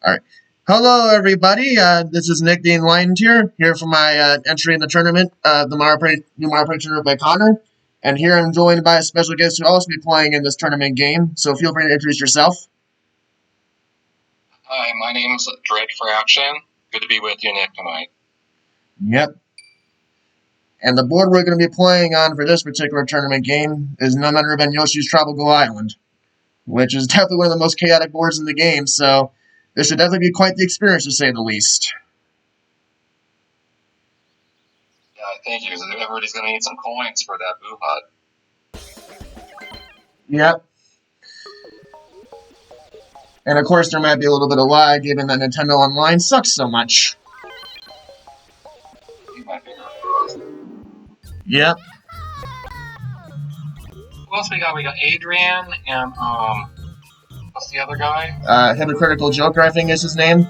Alright. Hello, everybody. This is Nick the Enlightened here for my entry in the tournament, the New Mario Party tournament by Connor. And here I'm joined by a special guest who will also be playing in this tournament game, so feel free to introduce yourself. Hi, my name's Dread Fraction. Good to be with you, Nick, tonight. Yep. And the board we're going to be playing on for this particular tournament game is none other than Yoshi's Tropical Island, which is definitely one of the most chaotic boards in the game, so this should definitely be quite the experience, to say the least. Yeah, thank you. Everybody's going to need some coins for that Boo Hut. Yep. And of course, there might be a little bit of lag, given that Nintendo Online sucks so much. You might be right. Yep. Who else we got? We got Adrian and, what's the other guy? Hypocritical Joker, I think is his name.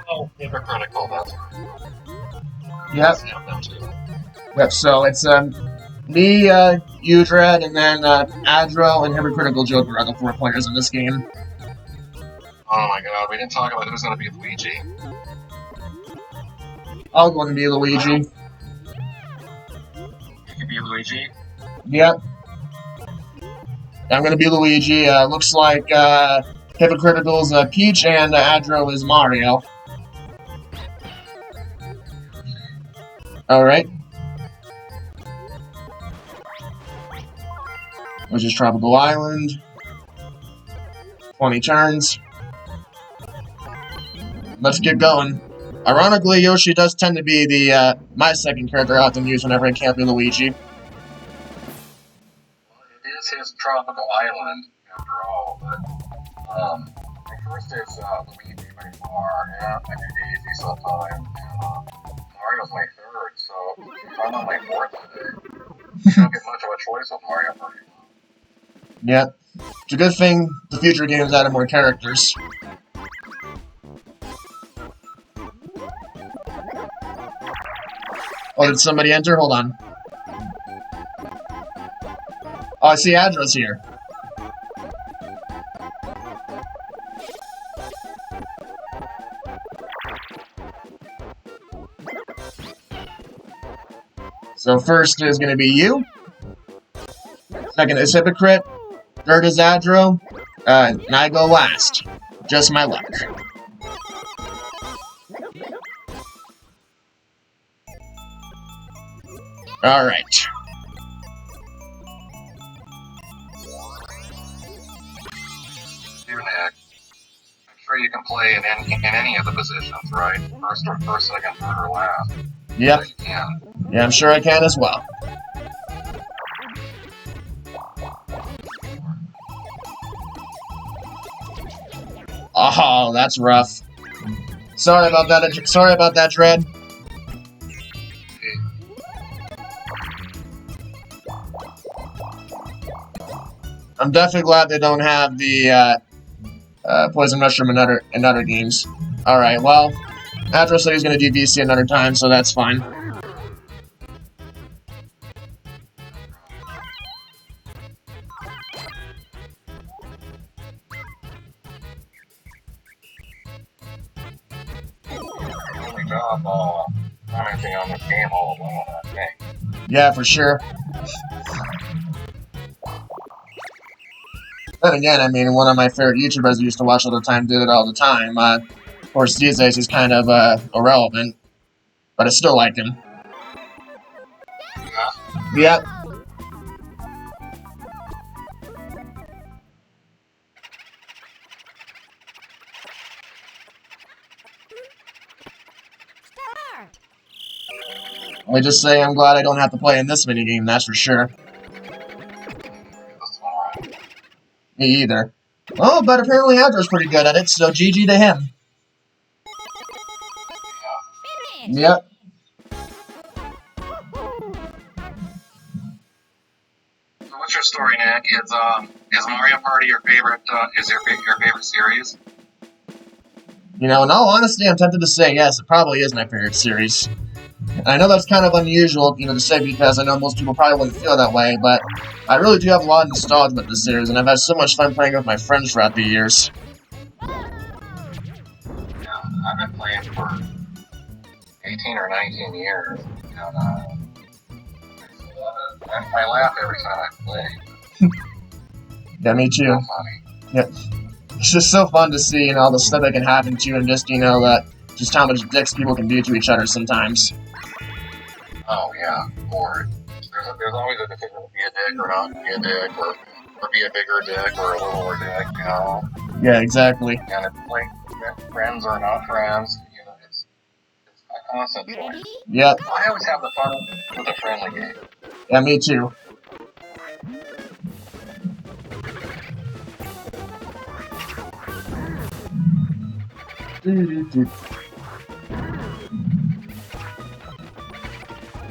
Oh, Hypocritical, that's right. Yep. Yep, so it's, me, you, Dread, and then, Adro and Hypocritical Joker are the 4 players in this game. Oh my god, we didn't talk about who's going to be Luigi. I'll go and be Luigi. You can be Luigi? Yep. I'm gonna be Luigi. Looks like, Hypocritical's, Peach, and, Adro is Mario. Alright. Which is Tropical Island. 20 turns. Let's get going. Ironically, Yoshi does tend to be the, my second character I often use whenever I can't be Luigi. Well, it is his Tropical Island, after all, but, my first is, Luigi by far, and I do Daisy sometimes, and, Mario's my third, so I'm on my fourth today. You don't get much of a choice with Mario Party. Yep. It's a good thing the future games added more characters. Oh, did somebody enter? Hold on. Oh, I see Adro's here. So first is going to be you. Second is Hypocrite. Third is Adro. And I go last. Just my luck. Alright. Here, Nick. I'm sure you can play in any of the positions, right? First, second, third, or last. Yep. So you can. Yeah, I'm sure I can as well. Oh, that's rough. Sorry about that, Dread. I'm definitely glad they don't have the Poison Mushroom in other games. Alright, well, Adro said he's going to do VC another time, so that's fine. Good job commenting on this game all alone, I think. Yeah, for sure. Then again, I mean, one of my favorite YouTubers I used to watch all the time did it all the time. Of course, these days he's kind of irrelevant, but I still like him. Yeah. Yep. Let me just say I'm glad I don't have to play in this minigame, that's for sure. Me either. Oh, but apparently Adro's pretty good at it, so GG to him. Yep. So what's your story, Nick? Is Mario Party your favorite? Is your favorite series? You know, in all honesty, I'm tempted to say yes. It probably is my favorite series. And I know that's kind of unusual, you know, to say because I know most people probably wouldn't feel that way, but I really do have a lot of nostalgia with this series, and I've had so much fun playing with my friends throughout the years. Yeah, playing for 18 or 19 years. And, I laugh every time I play. Yeah, me too. So funny. Yeah. It's just so fun to see, all the stuff that can happen to you, and just, just how much dicks people can do to each other sometimes. Oh, yeah, or there's always a decision to be a dick or not be a dick, or be a bigger dick or a littler dick, Yeah, exactly. And it's like, friends or not friends, it's a constant choice. Yep. I always have the fun with a friendly game. Yeah, me too.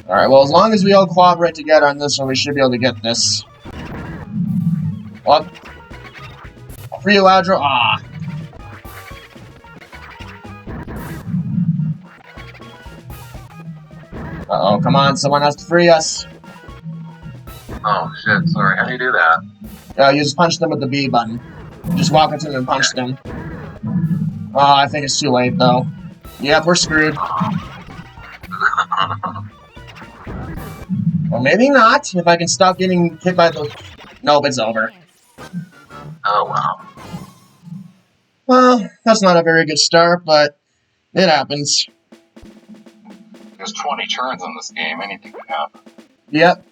Alright, well, as long as we all cooperate together on this one, we should be able to get this. What? For you, Adro. Ah. Uh-oh, come on, someone has to free us. Oh, shit, sorry, how do you do that? You just punch them with the B button. Just walk up to them and punch them. Oh, I think it's too late, though. Yep, we're screwed. Well, maybe not, if I can stop getting hit by the... Nope, it's over. Oh, wow. Well, that's not a very good start, but it happens. There's 20 turns in this game, anything can happen. Yep.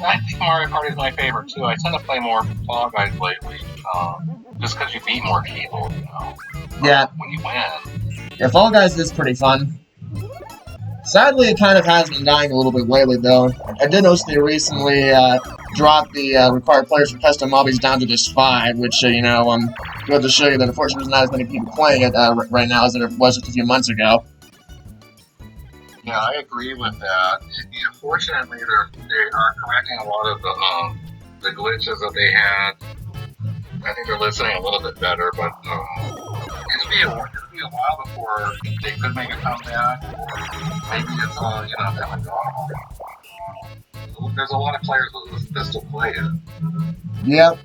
I think Mario Party is my favorite, too. I tend to play more Fall Guys lately, just because you beat more people, Yeah. When you win. Yeah, Fall Guys is pretty fun. Sadly, it kind of has been dying a little bit lately, though. I did notice they recently dropped the required players for custom lobbies down to just 5, which, good to show you that unfortunately there's not as many people playing it right now as there was just a few months ago. Yeah, I agree with that. Fortunately, they are correcting a lot of the glitches that they had. I think they're listening a little bit better, but it'll be a while before they could make a comeback, or maybe it's kind of gone. There's a lot of players that still play it. Yep.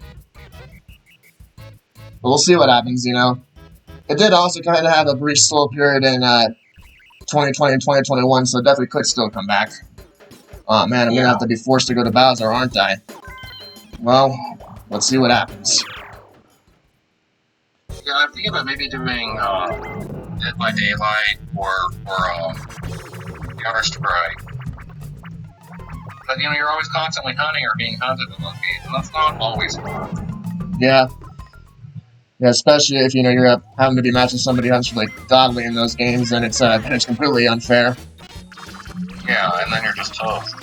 But we'll see what happens, It did also kind of have a brief slow period in 2020 and 2021, so it definitely could still come back. Oh man, I'm gonna have to be forced to go to Bowser, aren't I? Well, let's see what happens. Yeah, I'm thinking about maybe doing Dead by Daylight or Counter-Strike. But you're always constantly hunting or being hunted in those games, and that's not always fun. Yeah. Yeah, especially if you're having to be matching somebody who's like godly in those games, and it's completely unfair. Yeah, and then you're just toast.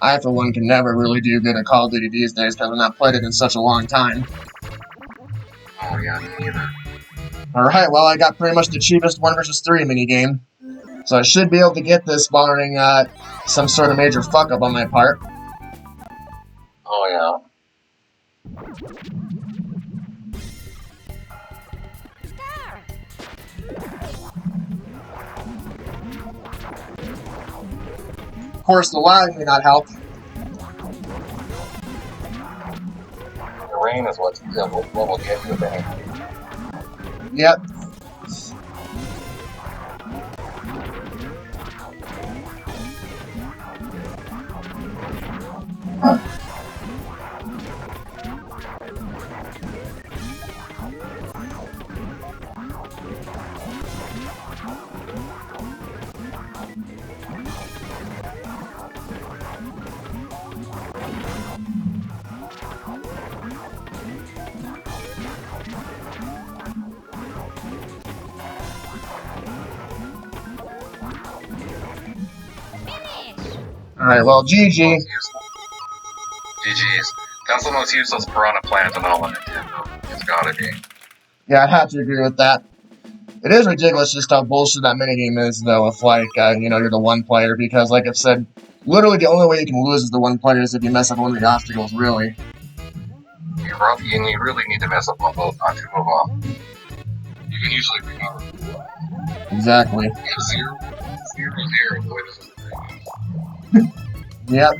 I, for one, can never really do good at Call of Duty these days because I've not played it in such a long time. Oh yeah, me neither. Alright, well, I got pretty much the cheapest 1 vs. 3 minigame. So I should be able to get this barring some sort of major fuck-up on my part. Oh yeah. Of course, the lag may not help. The rain is what will get you there. Yep. Alright, well, GG. GG's. That's the most useless piranha plant in all of Nintendo. It's gotta be. Yeah, I'd have to agree with that. It is ridiculous just how bullshit that minigame is, though, if, like, you're the one player, because, like I've said, literally the only way you can lose as the one player is if you mess up one of the obstacles, really. You really need to mess up on both, not 2 of them. You can usually recover. Exactly. You have 0, 0, 0, boy, this is Yep.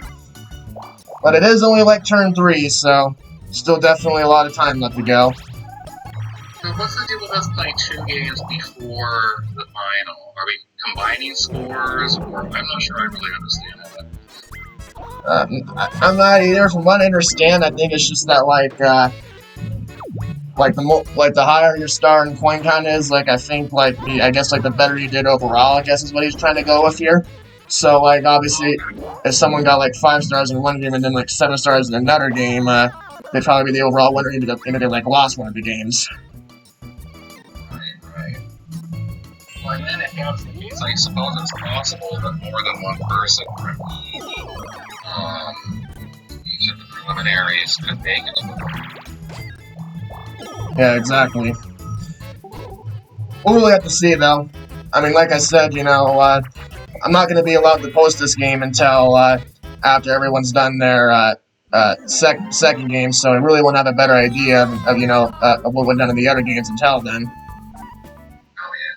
But it is only like turn 3, so still definitely a lot of time left to go. So what's the deal with us playing 2 games before the final? Are we combining scores, or I'm not sure I really understand that. I'm not either. From what I understand, I think it's just that like the higher your star and coin count is, like I think like I guess like the better you did overall, I guess is what he's trying to go with here. So like obviously, if someone got like 5 stars in one game and then like 7 stars in another game, they'd probably be the overall winner even if they like lost one of the games. Right. Well, and then if that's the case, I suppose it's possible that more than one person from each of the preliminaries could make it. Yeah, exactly. We'll really have to see, though. I mean, like I said, you know, I'm not going to be allowed to post this game until after everyone's done their second game, so I really won't have a better idea of you know, of what went done in the other games until then. Oh, yeah.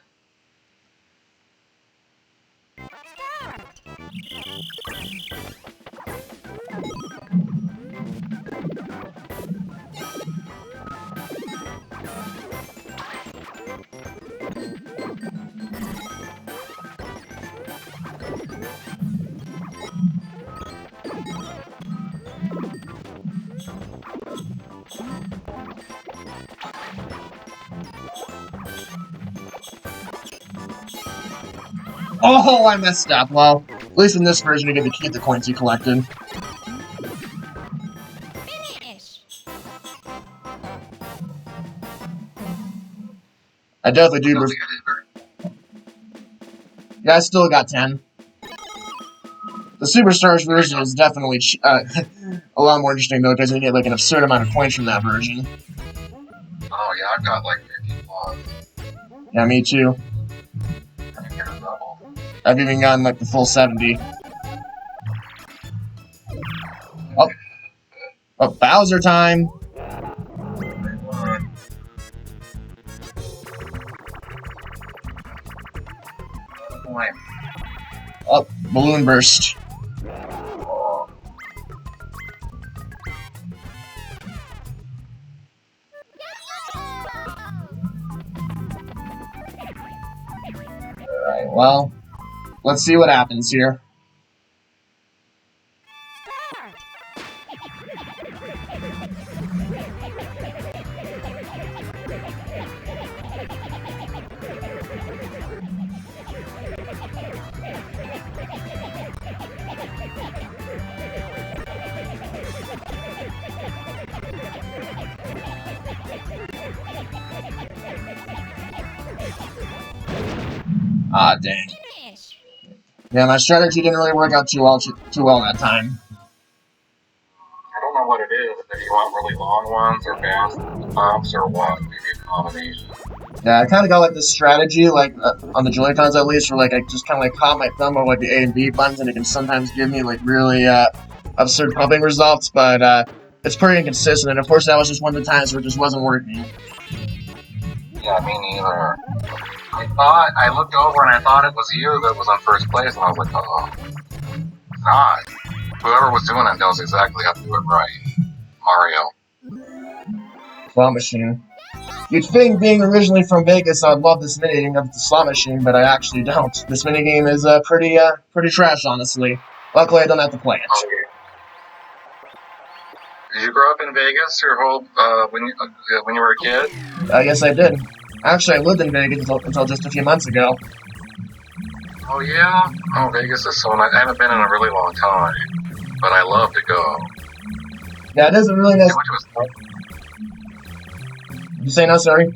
Oh, I messed up. Well, at least in this version, you get to keep the coins you collected. Finish. I definitely do. I don't think I did very Yeah, I still got 10. The Superstars version is definitely a lot more interesting, though, because you get like an absurd amount of points from that version. Oh, yeah, I've got like 50 plus. Yeah, me too. I didn't get a double. I've even gotten like the full 70. Oh, Bowser time! Oh, Balloon Burst. Alright, well, let's see what happens here. Start. Ah, dang. Finish. Yeah, my strategy didn't really work out too well that time. I don't know what it is, if you want really long ones or fast pops or what, maybe a combination. Yeah, I kind of got like this strategy, like on the Joy-Cons at least, where like I just kind of like caught my thumb over like the A and B buttons, and it can sometimes give me like really absurd pumping results, but it's pretty inconsistent. And of course, that was just one of the times where it just wasn't working. Yeah, me neither. I looked over and I thought it was you that was on first place, and I was like, oh, it's not. Whoever was doing it knows exactly how to do it right. Mario. Slot machine. You'd think, being originally from Vegas, I'd love this minigame of the slot machine, but I actually don't. This minigame is pretty trash, honestly. Luckily, I don't have to play it. Okay. Did you grow up in Vegas your whole when you were a kid? Yes, I did. Actually, I lived in Vegas until just a few months ago. Oh yeah. Oh, Vegas is so nice. I haven't been in a really long time, but I love to go. Yeah, it is a really nice. I went to You say no, sorry?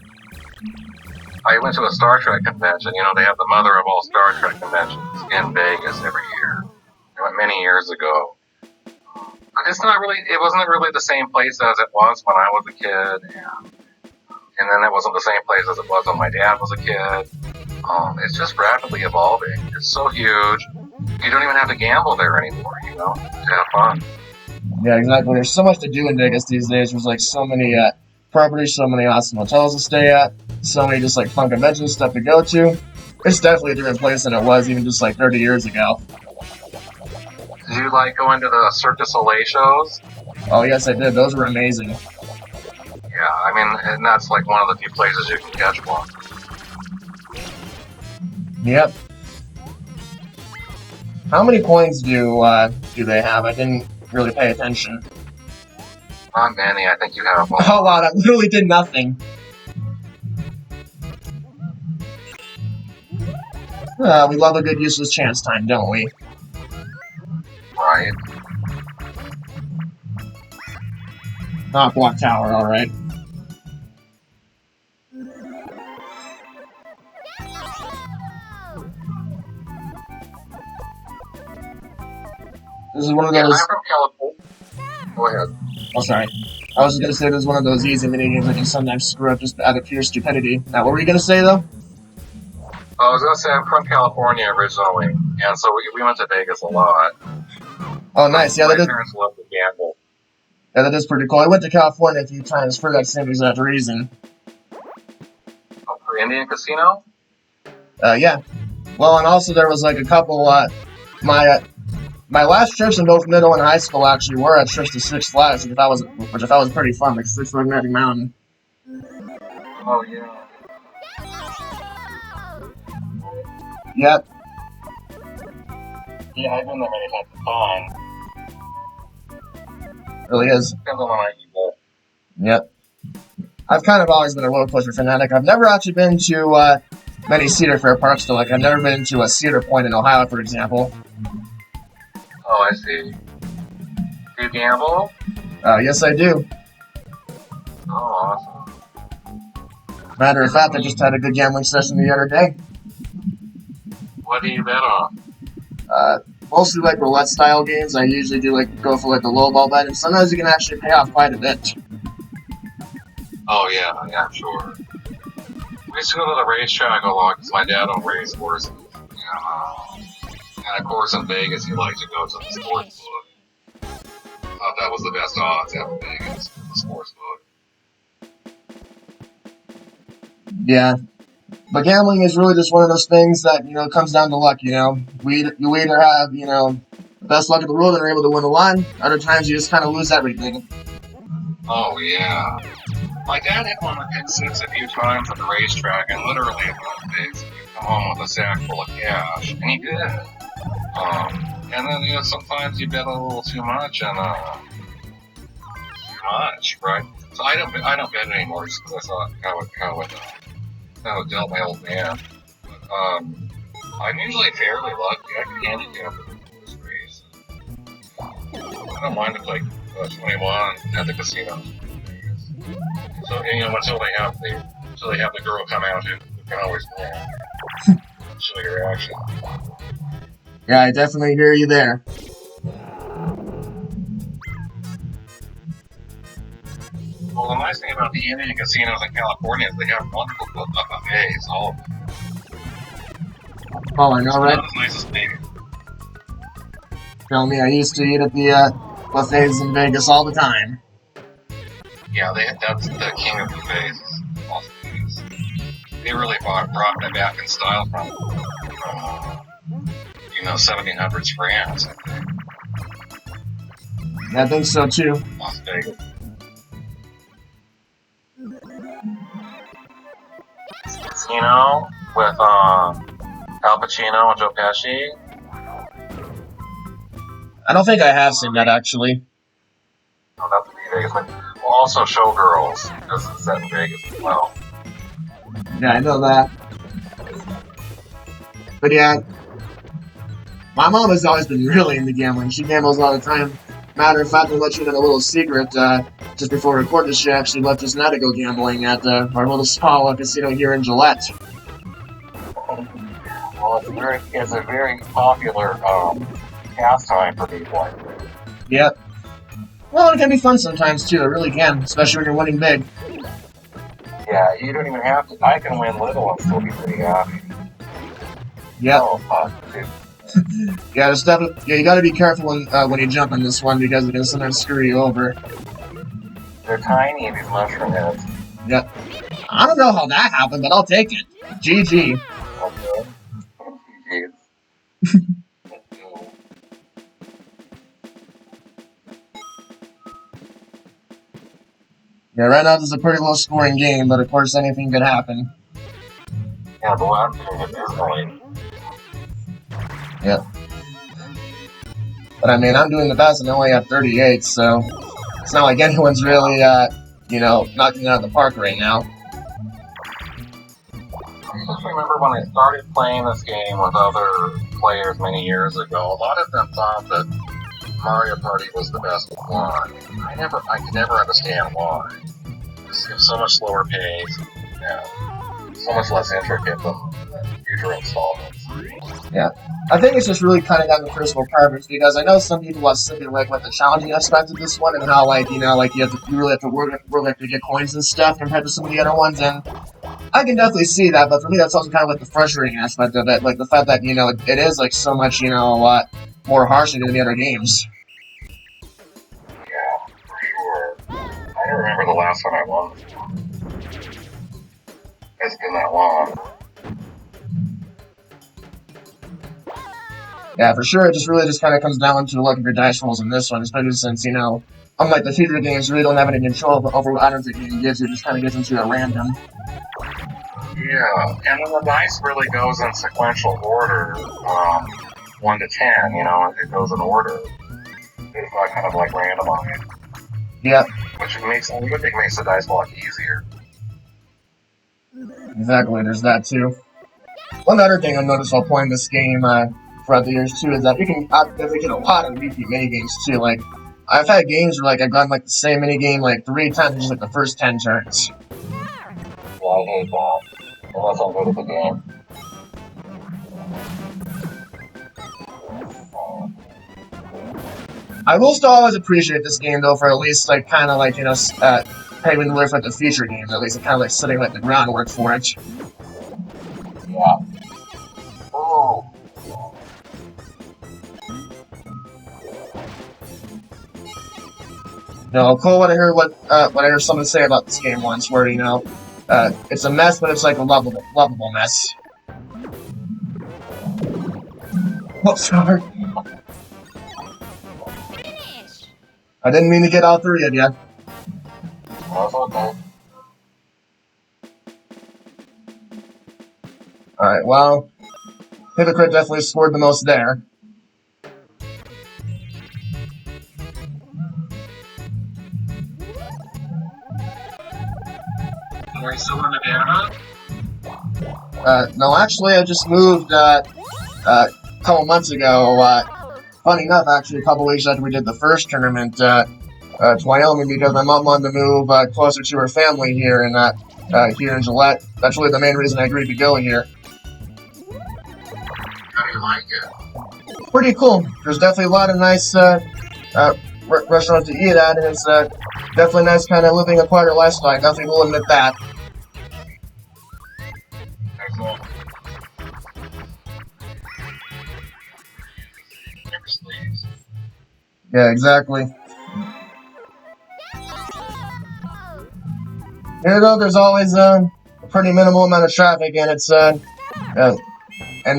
a Star Trek convention. You know, they have the mother of all Star Trek conventions in Vegas every year. I went many years ago. But it's not really. It wasn't really the same place as it was when I was a kid, and then it wasn't the same place as it was when my dad was a kid. It's just rapidly evolving. It's so huge. You don't even have to gamble there anymore, you know, to have fun. Yeah, exactly. There's so much to do in Vegas these days. There's like so many properties, so many awesome hotels to stay at, so many just like fun convention stuff to go to. It's definitely a different place than it was even just like 30 years ago. Did you like go into the Cirque du Soleil shows? Oh, yes, I did. Those were amazing. Yeah, I mean, and that's like one of the few places you can catch one. Yep. How many coins do they have? I didn't really pay attention. Not many. I think you have one. Oh wow, that literally did nothing. We love a good useless chance time, don't we? Right. Not block tower, alright. This is one of Yeah, those... I'm from California. Go ahead. Oh, sorry. I was just gonna say this is one of those easy minigames that can sometimes screw up just out of pure stupidity. Now, what were you gonna say, though? I was gonna say I'm from California originally, and so we went to Vegas a lot. Oh, nice. Yeah, My that is... parents loved to gamble. Yeah, that is pretty cool. I went to California a few times for that same exact reason. Oh, for Indian Casino? Yeah. Well, and also there was like a couple, my last trips in both middle and high school actually were at trips to Six Flags, which I thought was pretty fun, like Six Flags Magic Mountain. Oh, yeah. Yep. Yeah, I've been there many times. It's fun. Really is. Depends on when I eat it. Yep. I've kind of always been a roller coaster fanatic. I've never actually been to many Cedar Fair parks, though. Like, I've never been to a Cedar Point in Ohio, for example. Oh, I see. Do you gamble? Yes, I do. Oh, awesome. Matter of fact, I just had a good gambling session the other day. What do you bet on? Mostly like roulette-style games. I usually do go for the low ball bet, and sometimes you can actually pay off quite a bit. Oh, yeah, sure. We used to go to the racetrack a lot because my dad owned race horses. And of course, in Vegas, he liked to go to the sports book. Thought that was the best odds out in Vegas, the sports book. Yeah. But gambling is really just one of those things that, comes down to luck, you either have, the best luck in the world and are able to win a lot. Other times you just kind of lose everything. Oh, yeah. My dad had won the pick six a few times at the racetrack, and literally in one days, he'd come home with a sack full of cash. And he did. And then, sometimes you bet a little too much, and, too much, right? So I don't bet anymore, just because I thought how it dealt my old man. But, I'm usually fairly lucky. I can handicap this race. I don't mind to play 21 at the casino. So, until they have the girl come out who can always win. Show your reaction. Yeah, I definitely hear you there. Well, the nice thing about the Indian casinos in California is they have wonderful buffets, all of them. Oh, I know, right? Not as nice as Vegas. Tell me, I used to eat at the buffets in Vegas all the time. Yeah, that's the king of buffets. Las Vegas. They really brought that back in style from 1700s France, I think. Yeah, I think so too. Las Vegas. Casino with Al Pacino and Joe Pesci. I don't think I have seen that actually. Oh, that's in Vegas. Well, also Showgirls, because it's set in Vegas as well. Yeah, I know that. But yeah, my mom has always been really into gambling. She gambles all the time. Matter of fact, I'll let you in a little secret. Just before we recorded this, she actually left us now to go gambling at our little spa casino here in Gillette. Well, it's a very popular pastime for people. Yep. Well, it can be fun sometimes too. It really can, especially when you're winning big. Yeah, you don't even have to. I can win little and still be pretty happy. Yep. Oh, Yeah, you gotta be careful when you jump on this one because it can sometimes screw you over. They're tiny, these mushroom heads. Yep. I don't know how that happened, but I'll take it. GG. Okay. Yeah, right now this is a pretty low scoring game, but of course anything could happen. Yeah, the last game it is going. Yep. But I mean, I'm doing the best and I only have 38, so it's not like anyone's really, you know, knocking it out of the park right now. I just remember when I started playing this game with other players many years ago, a lot of them thought that Mario Party was the best one. I could never understand why. It's so much slower pace, and so much less intricate than future installments. Yeah. I think it's just really kind of down to personal preference because I know some people are simply like the challenging aspect of this one and how like you know like you really have to really have to get coins and stuff compared to some of the other ones, and I can definitely see that. But for me, that's also kind of like the frustrating aspect of it, like the fact that you know it is like so much you know more harsh than the other games. Yeah, for sure. I don't remember the last time I won. It's been that long. Yeah, for sure. It just really just kind of comes down to the luck of your dice rolls in this one, especially since you know, unlike the future games, you really don't have any control over what items the game gives you. It just kind of gives into a random. Yeah, and then the dice really goes in sequential order, 1 to 10. You know, it goes in order. It's not kind of like randomized. Yep. Which makes the dice block easier. Exactly. There's that too. One other thing I noticed while playing this game throughout the years too is that you can definitely get a lot of repeat minigames too. Like I've had games where like I've gotten like the same minigame like 3 times in just like the first 10 turns. Yeah, I hate that. Unless I'm good at the game. I will still always appreciate this game though for at least like kind of like you know paving the way for like, the future games. At least it kind of like setting like the groundwork for it. Yeah. Oh. No, Cole, what I heard someone say about this game once, where you know, it's a mess, but it's like a lovable mess. Oh, sorry. Finish. I didn't mean to get all 3 of you. That's okay. Alright, well, Hypocrite definitely scored the most there. Are you still in Nevada? No, actually, I just moved, a couple months ago, funny enough, actually, a couple weeks after we did the first tournament, to Wyoming, because my mom wanted to move, closer to her family here in Gillette. That's really the main reason I agreed to go here. How do you like it? Pretty cool. There's definitely a lot of nice, restaurants to eat at, and it's, definitely nice kind of living a quieter lifestyle. I definitely will admit that. Never sleeps. Yeah, exactly. Here though, there's always a pretty minimal amount of traffic, and it's and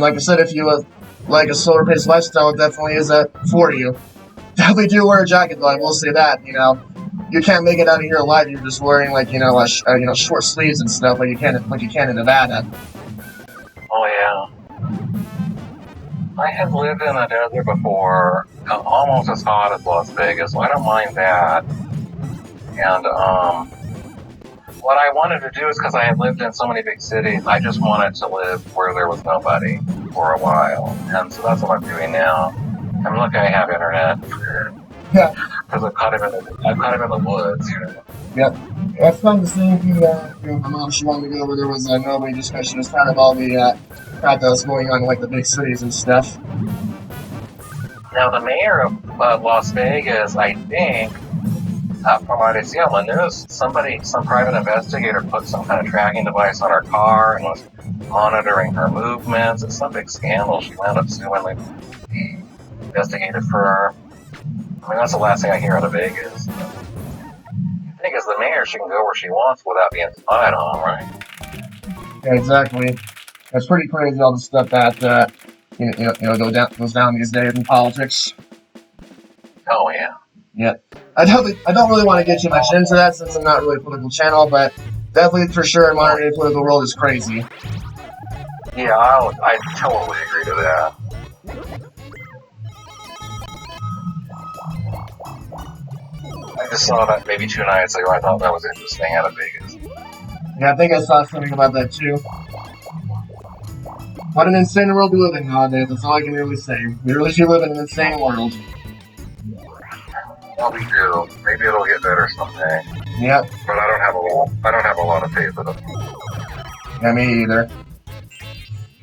like I said, if you like a slower paced lifestyle, it definitely is for you. Definitely do wear a jacket though. I will say that. You know, you can't make it out of here alive. You're just wearing like you know short sleeves and stuff like you can in Nevada. Oh yeah. I have lived in a desert before, almost as hot as Las Vegas, so I don't mind that. And what I wanted to do is because I had lived in so many big cities, I just wanted to live where there was nobody for a while, and so that's what I'm doing now. I'm lucky I have internet. Yeah. Because I've caught him in the woods, you know. Yep. That's kind of the same thing. My mom, she wanted to go where there was nobody, just because she was tired of all the crap that was going on in like the big cities and stuff. Now, the mayor of Las Vegas, I think, from what I see on the news, some private investigator put some kind of tracking device on her car and was monitoring her movements. It's some big scandal. She wound up suing the investigative firm. I mean, that's the last thing I hear out of Vegas. The thing is, the mayor, she can go where she wants without being spied on, right? Yeah, exactly. It's pretty crazy all the stuff that goes down these days in politics. Oh yeah. Yep. I don't really want to get too much into that since I'm not really a political channel, but definitely for sure, modern day political world is crazy. Yeah, I totally agree to that. I just saw that maybe 2 nights ago. I thought that was interesting out of Vegas. Yeah, I think I saw something about that too. What an insane world we live in nowadays, that's all I can really say. We really do live in an insane world. Well, we do. Maybe it'll get better someday. Yep. But I don't have a lot of faith in it. Yeah, me either.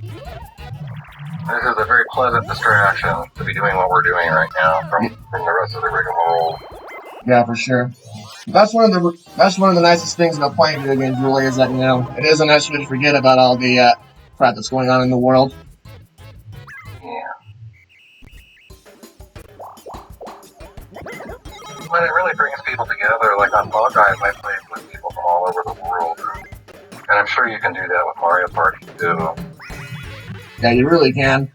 This is a very pleasant distraction to be doing what we're doing right now from the rest of the rigmarole. Yeah, for sure. That's one of the nicest things about playing video games, really, is that, you know, it is a nice way to forget about all the crap that's going on in the world. Yeah. But it really brings people together. Like on Fall Guys, I played with people from all over the world. And I'm sure you can do that with Mario Party too. Yeah, you really can.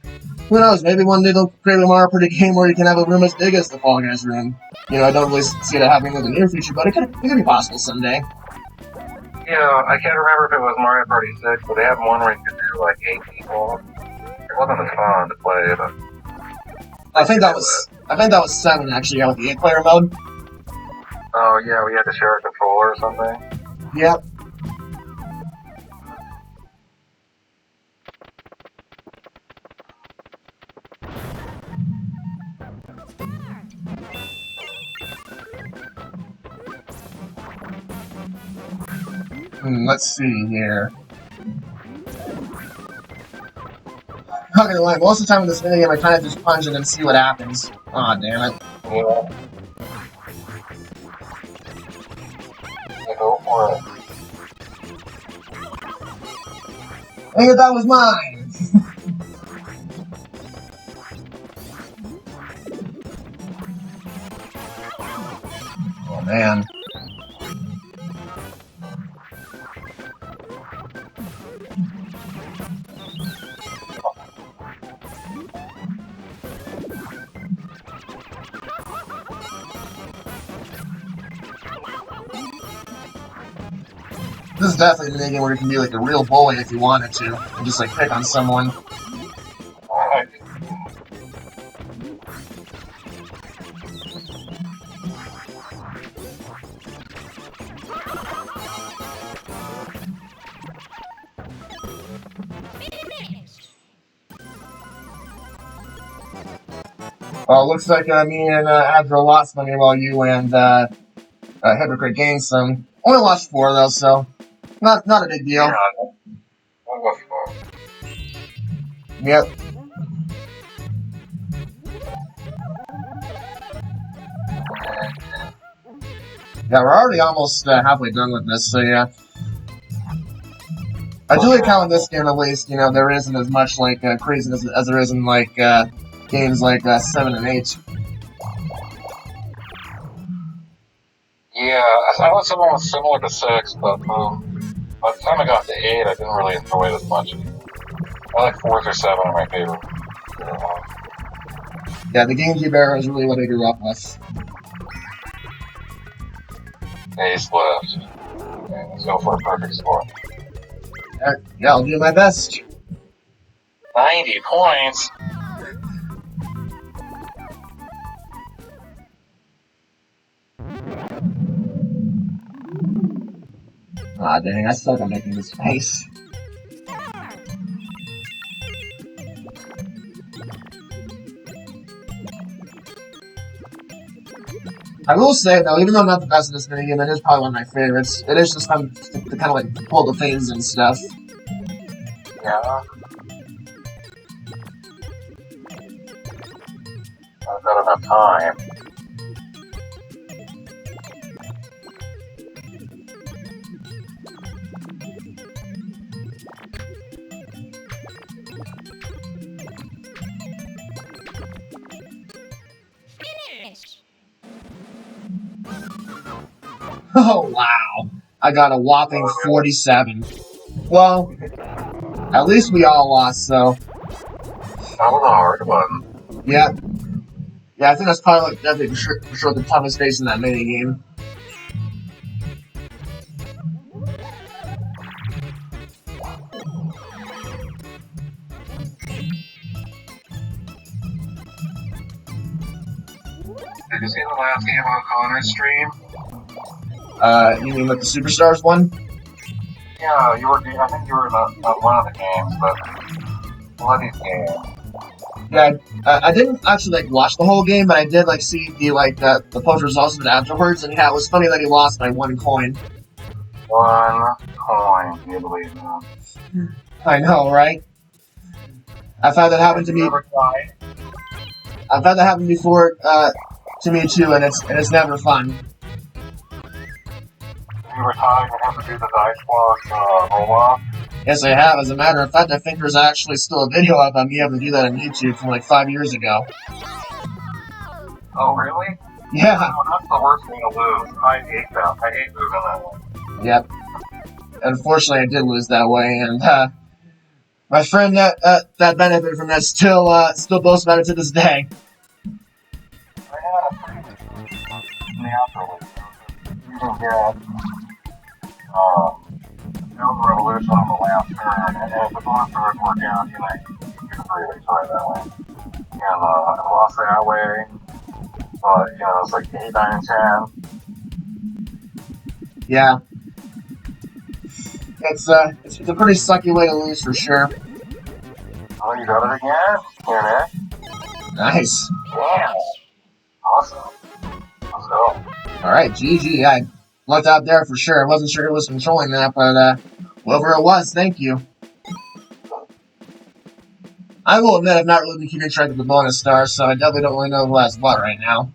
Who knows, maybe one day they'll create a Mario Party game where you can have a room as big as the Fall Guys room. You know, I don't really see that happening in the near future, but it could be possible someday. Yeah, I can't remember if it was Mario Party 6, but they have one where you could do like 8 people. It wasn't as fun to play, but I think that was 7 actually, yeah, with the 8-player mode. oh yeah, we had to share a controller or something. Yep. Let's see here. Not gonna lie, most of the time in this minigame I kind of just punch it and see what happens. Aw, damn it. Yeah. Yeah, go for it. Dang it, that was mine! Oh man. This is definitely a minigame where you can be like a real bully if you wanted to, and just like pick on someone. Alright. Well, it looks like me and Adro lost money while you and Hypocrite gained some. Only lost 4 though, so not a big deal. Yeah, that was fun. Yep. Yeah, we're already almost halfway done with this, so yeah. I do like how in this game, at least, you know, there isn't as much, like, craziness as there is in, like, games like 7 and 8. Yeah, I thought someone was similar to 6, but by the time I got to 8, I didn't really enjoy it as much. I like 4 or 7 are my favorite. Yeah, the GameCube era is really what I grew up with. Ace left. Okay, let's go for a perfect score. Yeah, I'll do my best. 90 points? Ah, dang, I suck at making this face. I will say, though, even though I'm not the best at this minigame, it is probably one of my favorites. It is just fun to kind of, like, pull the phases and stuff. Yeah. I've got enough time. Finish. Oh, wow. I got a whopping 47. Well, at least we all lost, so. That was a hard one. Yeah. Yeah, I think that's probably like, definitely for sure the toughest face in that mini game. Did you see the last game on Connor's stream? You mean like the Superstars one? Yeah, you were. I think you were not one of the games, but one of these games. Yeah, I didn't actually like watch the whole game, but I did like see the post results of it afterwards, and yeah, it was funny that he lost by 1 coin. 1 coin, can you believe that? I know, right? I've had that happen to me. I've had that happen before to me too, and it's never fun. You were tired and have to do the dice block roll-off? Yes, I have. As a matter of fact, I think there's actually still a video of me having to do that on YouTube from like 5 years ago. Oh, really? Yeah. Oh, that's the worst way to lose. I hate that. I hate losing that one. Yep. Unfortunately, I did lose that way, and my friend that benefited from that still boasts about it to this day. I had a pretty naturally. You can get Elder Revolution on the last turn, and if the bonus turns work out, you can really try that way. And I lost that way, but it's like 8, 9, and 10. Yeah. It's a pretty sucky way to lose for sure. Oh, you got it again? Here, Nick. Nice. Yeah. Awesome. Let's go. Alright, GG. I lucked out there for sure. I wasn't sure who was controlling that, but whoever it was, thank you. I will admit I've not really been keeping track of the bonus stars, so I definitely don't really know who has what right now.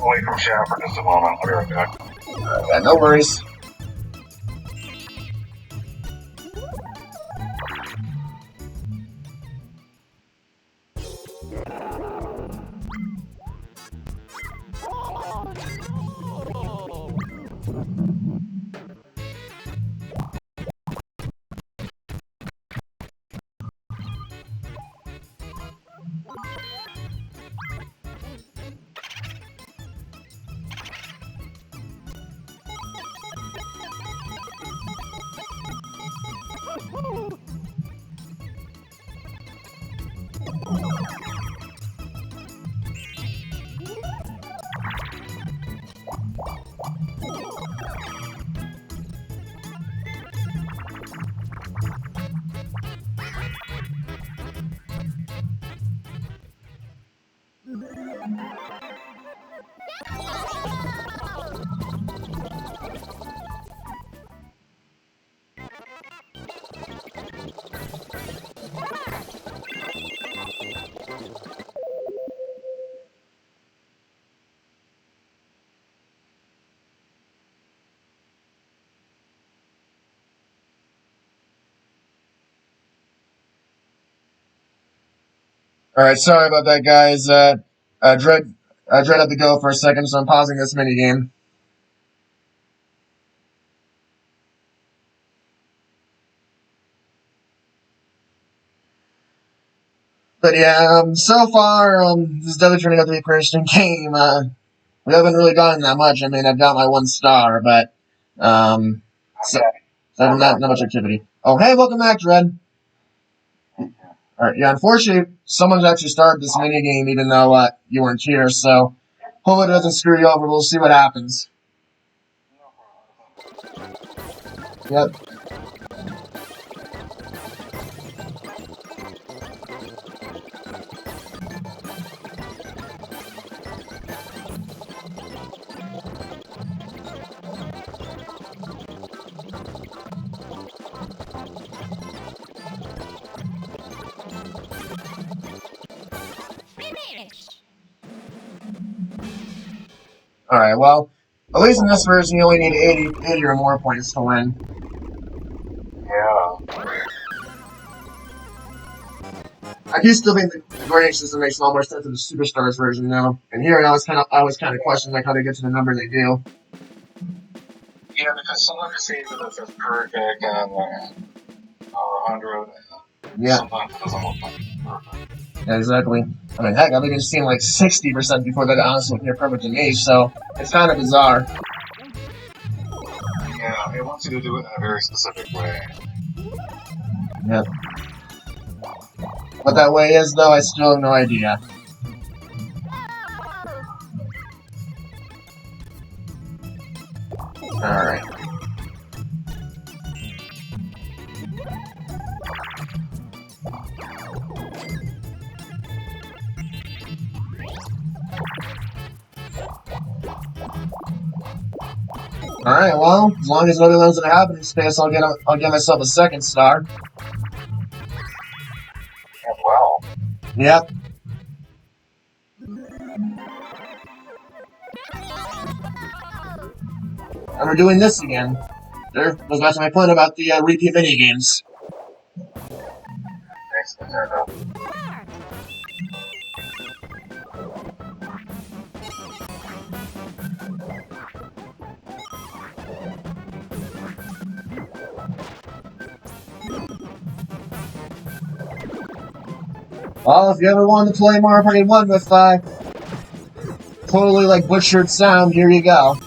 Away from chat for just a moment. I'll be right back. Yeah, no worries. Alright, sorry about that, guys. Dread had to go for a second, so I'm pausing this minigame. But yeah, so far, this is definitely turning out to be a pretty interesting game. We haven't really gotten that much. I mean, I've got my 1 star, but, so not much activity. Oh, hey, welcome back, Dread. Alright, yeah, unfortunately, someone's actually started this minigame even though, you weren't here, so hopefully it doesn't screw you over. We'll see what happens. Yep. Finish. Alright, well, at least in this version you only need 80 or more points to win. Yeah. I I do still think the grading system makes a lot more sense in the Superstars version now. And here I was kind of questioning like how they get to the number they do. Yeah, because some of it seems that it says perfect and 100. Yeah. Sometimes it doesn't look like perfect. Yeah, exactly. I mean, heck, I've even seen like 60% before that honestly looked near perfect to me, so it's kind of bizarre. Yeah, it wants you to do it in a very specific way. Yep. What that way is, though, I still have no idea. Alright. Alright, well, as long as nobody learns in a happening space, I'll get myself a second star. As well. Yep. And we're doing this again. There goes back to my point about the repeat minigames. Thanks, Nintendo. Well, if you ever wanted to play Mario Party 1 with totally like butchered sound, here you go.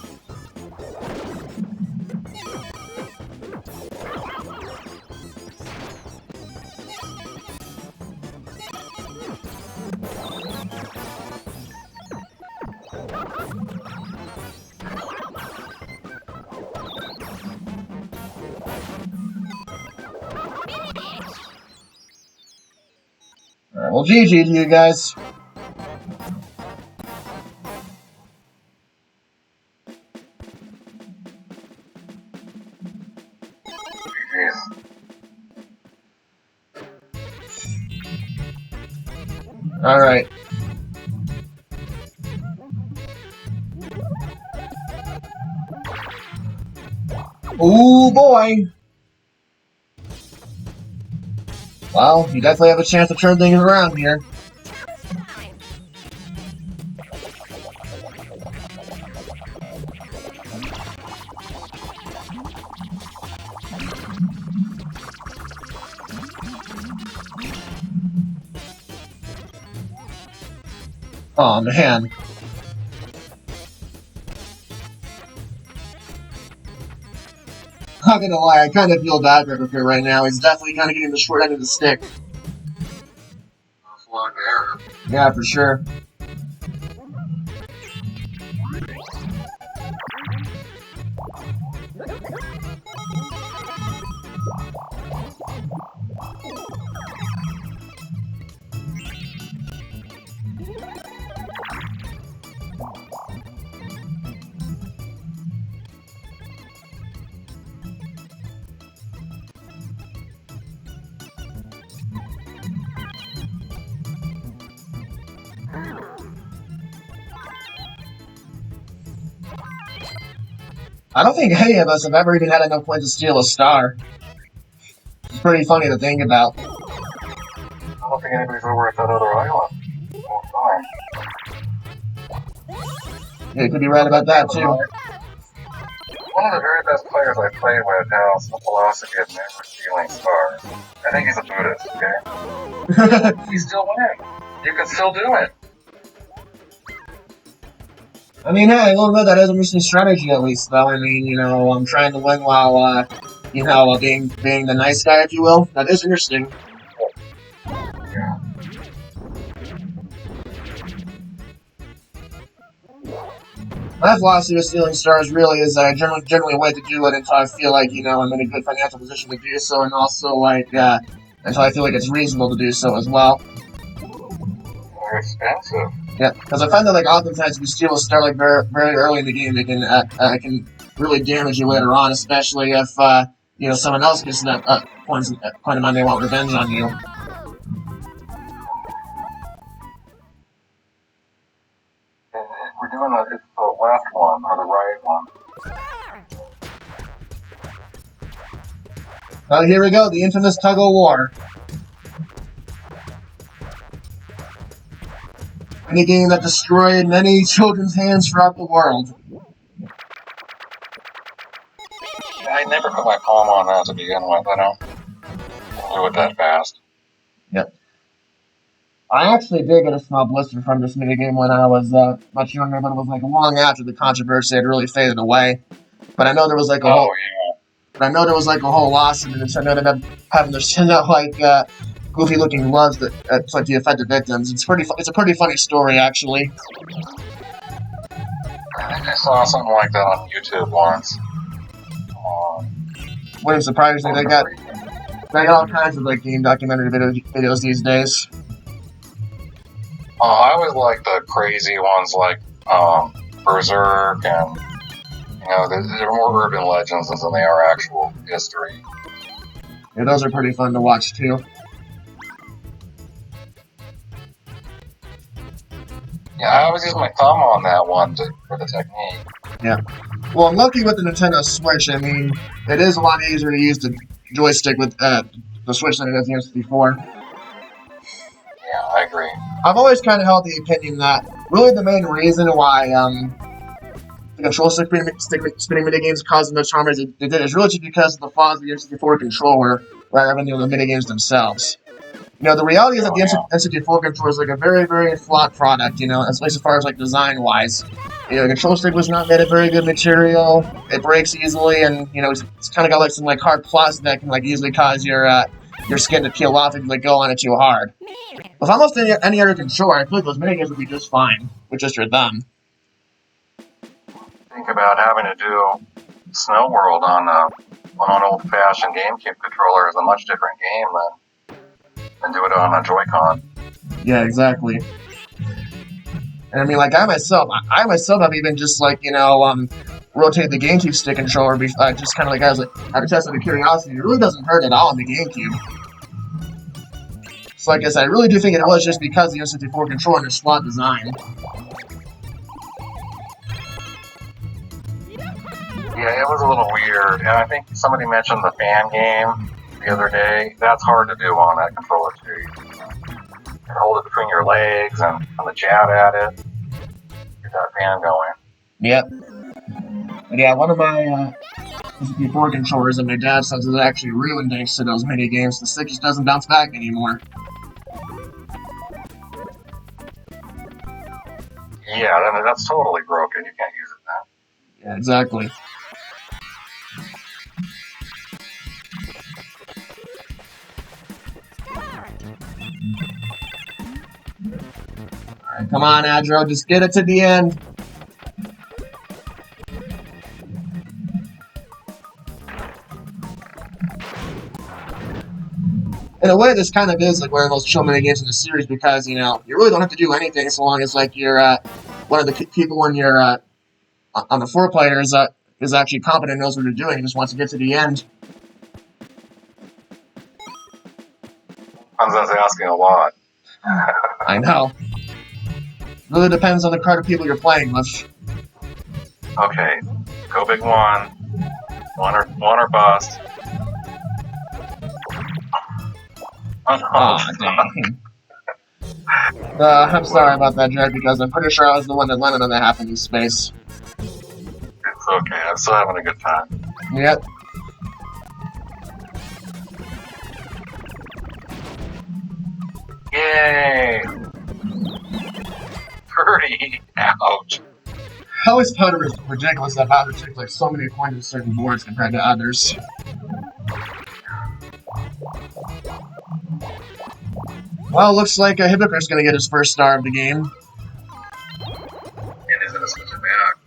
Alright, well, GG to you guys. Alright. Ooh, boy! Well, you definitely have a chance to turn things around here. Oh man. Not gonna lie, I kind of feel bad for him right now. He's definitely kind of getting the short end of the stick. That's a lot of error. Yeah, for sure. I don't think any of us have ever even had enough points to steal a star. It's pretty funny to think about. I don't think anybody's over at that other island. All fine. Yeah, you could be right about that, too. One of the very best players I played with has the philosophy of never stealing stars. I think he's a Buddhist, okay? He still win. You can still do it. I mean, hey, a little bit that is a missing strategy at least, though. I mean, you know, I'm trying to win while, you know, while being the nice guy, if you will. That is interesting. Yeah. My philosophy with stealing stars really is that I generally wait to do it until I feel like, you know, I'm in a good financial position to do so, and also, like, until I feel like it's reasonable to do so as well. They're expensive. Yeah, because I find that, like, oftentimes if you steal a star, like, very, very early in the game, it can really damage you later on, especially if, you know, someone else gets that point of money they want revenge on you. We're doing it's the left one, or the right one. Here we go, the infamous tug-of-war. Any game that destroyed many children's hands throughout the world. I never put my palm on that to begin with. I don't do it that fast. Yep. I actually did get a small blister from this minigame when I was much younger, but it was like long after the controversy had really faded away. But I know there was like a whole. Yeah. But I know there was like a whole lawsuit, and Nintendo ended up having to send out like goofy-looking gloves that like the affected victims. It's a pretty funny story, actually. I think I saw something like that on YouTube once. Wouldn't surprise me. They got all kinds of like game documentary videos these days. I always like the crazy ones like Berserk, and they're more urban legends than they are actual history. Yeah, those are pretty fun to watch too. Yeah, I always use my thumb on that one for the technique. Yeah. Well, I'm lucky with the Nintendo Switch. I mean, it is a lot easier to use the joystick with the Switch than it is the N64. Yeah, I agree. I've always kind of held the opinion that really the main reason why the control stick spinning minigames caused as much harm as it did is really just because of the flaws of the N64 controller rather than the minigames themselves. The reality is that the N64 controller is like a very, very flawed product, at least as far as like design-wise. The control stick was not made of very good material, it breaks easily, and, it's kind of got like some like hard plastic that can like easily cause your skin to peel off if you like go on it too hard. With almost any other controller, I feel like those minigames would be just fine with just your thumb. Think about having to do Snow World on an old-fashioned GameCube controller is a much different game than do it on a Joy-Con. Yeah, exactly. And I mean, like I myself have even just like rotated the GameCube stick controller, just kind of like out of test out of curiosity. It really doesn't hurt at all on the GameCube. So, like I said, I really do think it was just because the N64 controller and its flawed design. Yeah, it was a little weird, and I think somebody mentioned the fan game the other day. That's hard to do on that controller too. You can hold it between your legs and kind of jab at it. Get that fan going. Yep. But yeah, one of my N64 controllers that my dad says is actually ruined thanks to those mini games. The stick just doesn't bounce back anymore. Yeah, that's totally broken. You can't use it now. Yeah, exactly. Alright, come on, Adro, just get it to the end. In a way, this kind of is like one of the most chill mini games in the series because, you really don't have to do anything so long as, like, you're, one of the people when you're, on the 4 players, is actually competent and knows what they're doing and just wants to get to the end. Hansen's asking a lot. I know. Really depends on the crowd of people you're playing with. Okay, go big one. One or bust. Oh, dang. I'm sorry about that, Jared, because I'm pretty sure I was the one that landed on the happening space. It's okay, I'm still having a good time. Yep. Yay! 30! Ouch! I always thought it was ridiculous that Bowser took like so many points in certain boards compared to others. Well, looks like a Hypocrite's gonna get his first star of the game. And he's gonna switch it back.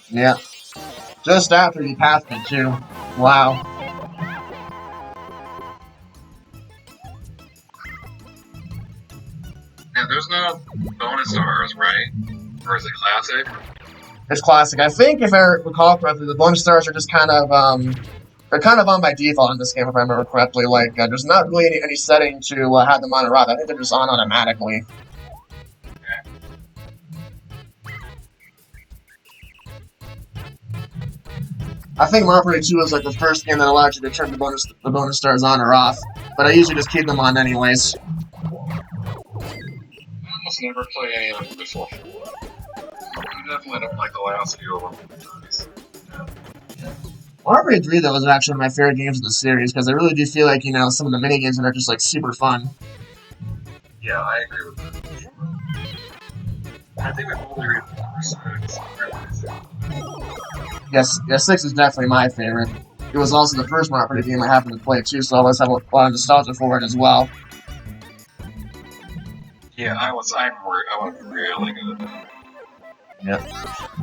Yeah. Just after he passed it, too. Wow. Yeah, there's no bonus stars, right? Or is it classic? It's classic. I think, if I recall correctly, the bonus stars are just kind of, they're kind of on by default in this game, if I remember correctly. Like, there's not really any setting to have them on or off. I think they're just on automatically. Okay. I think Mario Party 2 was like the first game that allowed you to turn the bonus stars on or off, but I usually just keep them on anyways. almost never play any of them before 4. You definitely don't like the last few of them. Mario Party 3, though, was actually my favorite games of the series, because I really do feel like, some of the minigames that are just, like, super fun. Yeah, I agree with that. I think we both agree with number 6. Yes, 6 is definitely my favorite. It was also the first Mario Party game I happened to play, too, so I always have a lot of nostalgia for it as well. Yeah, I was really good at that. Yep.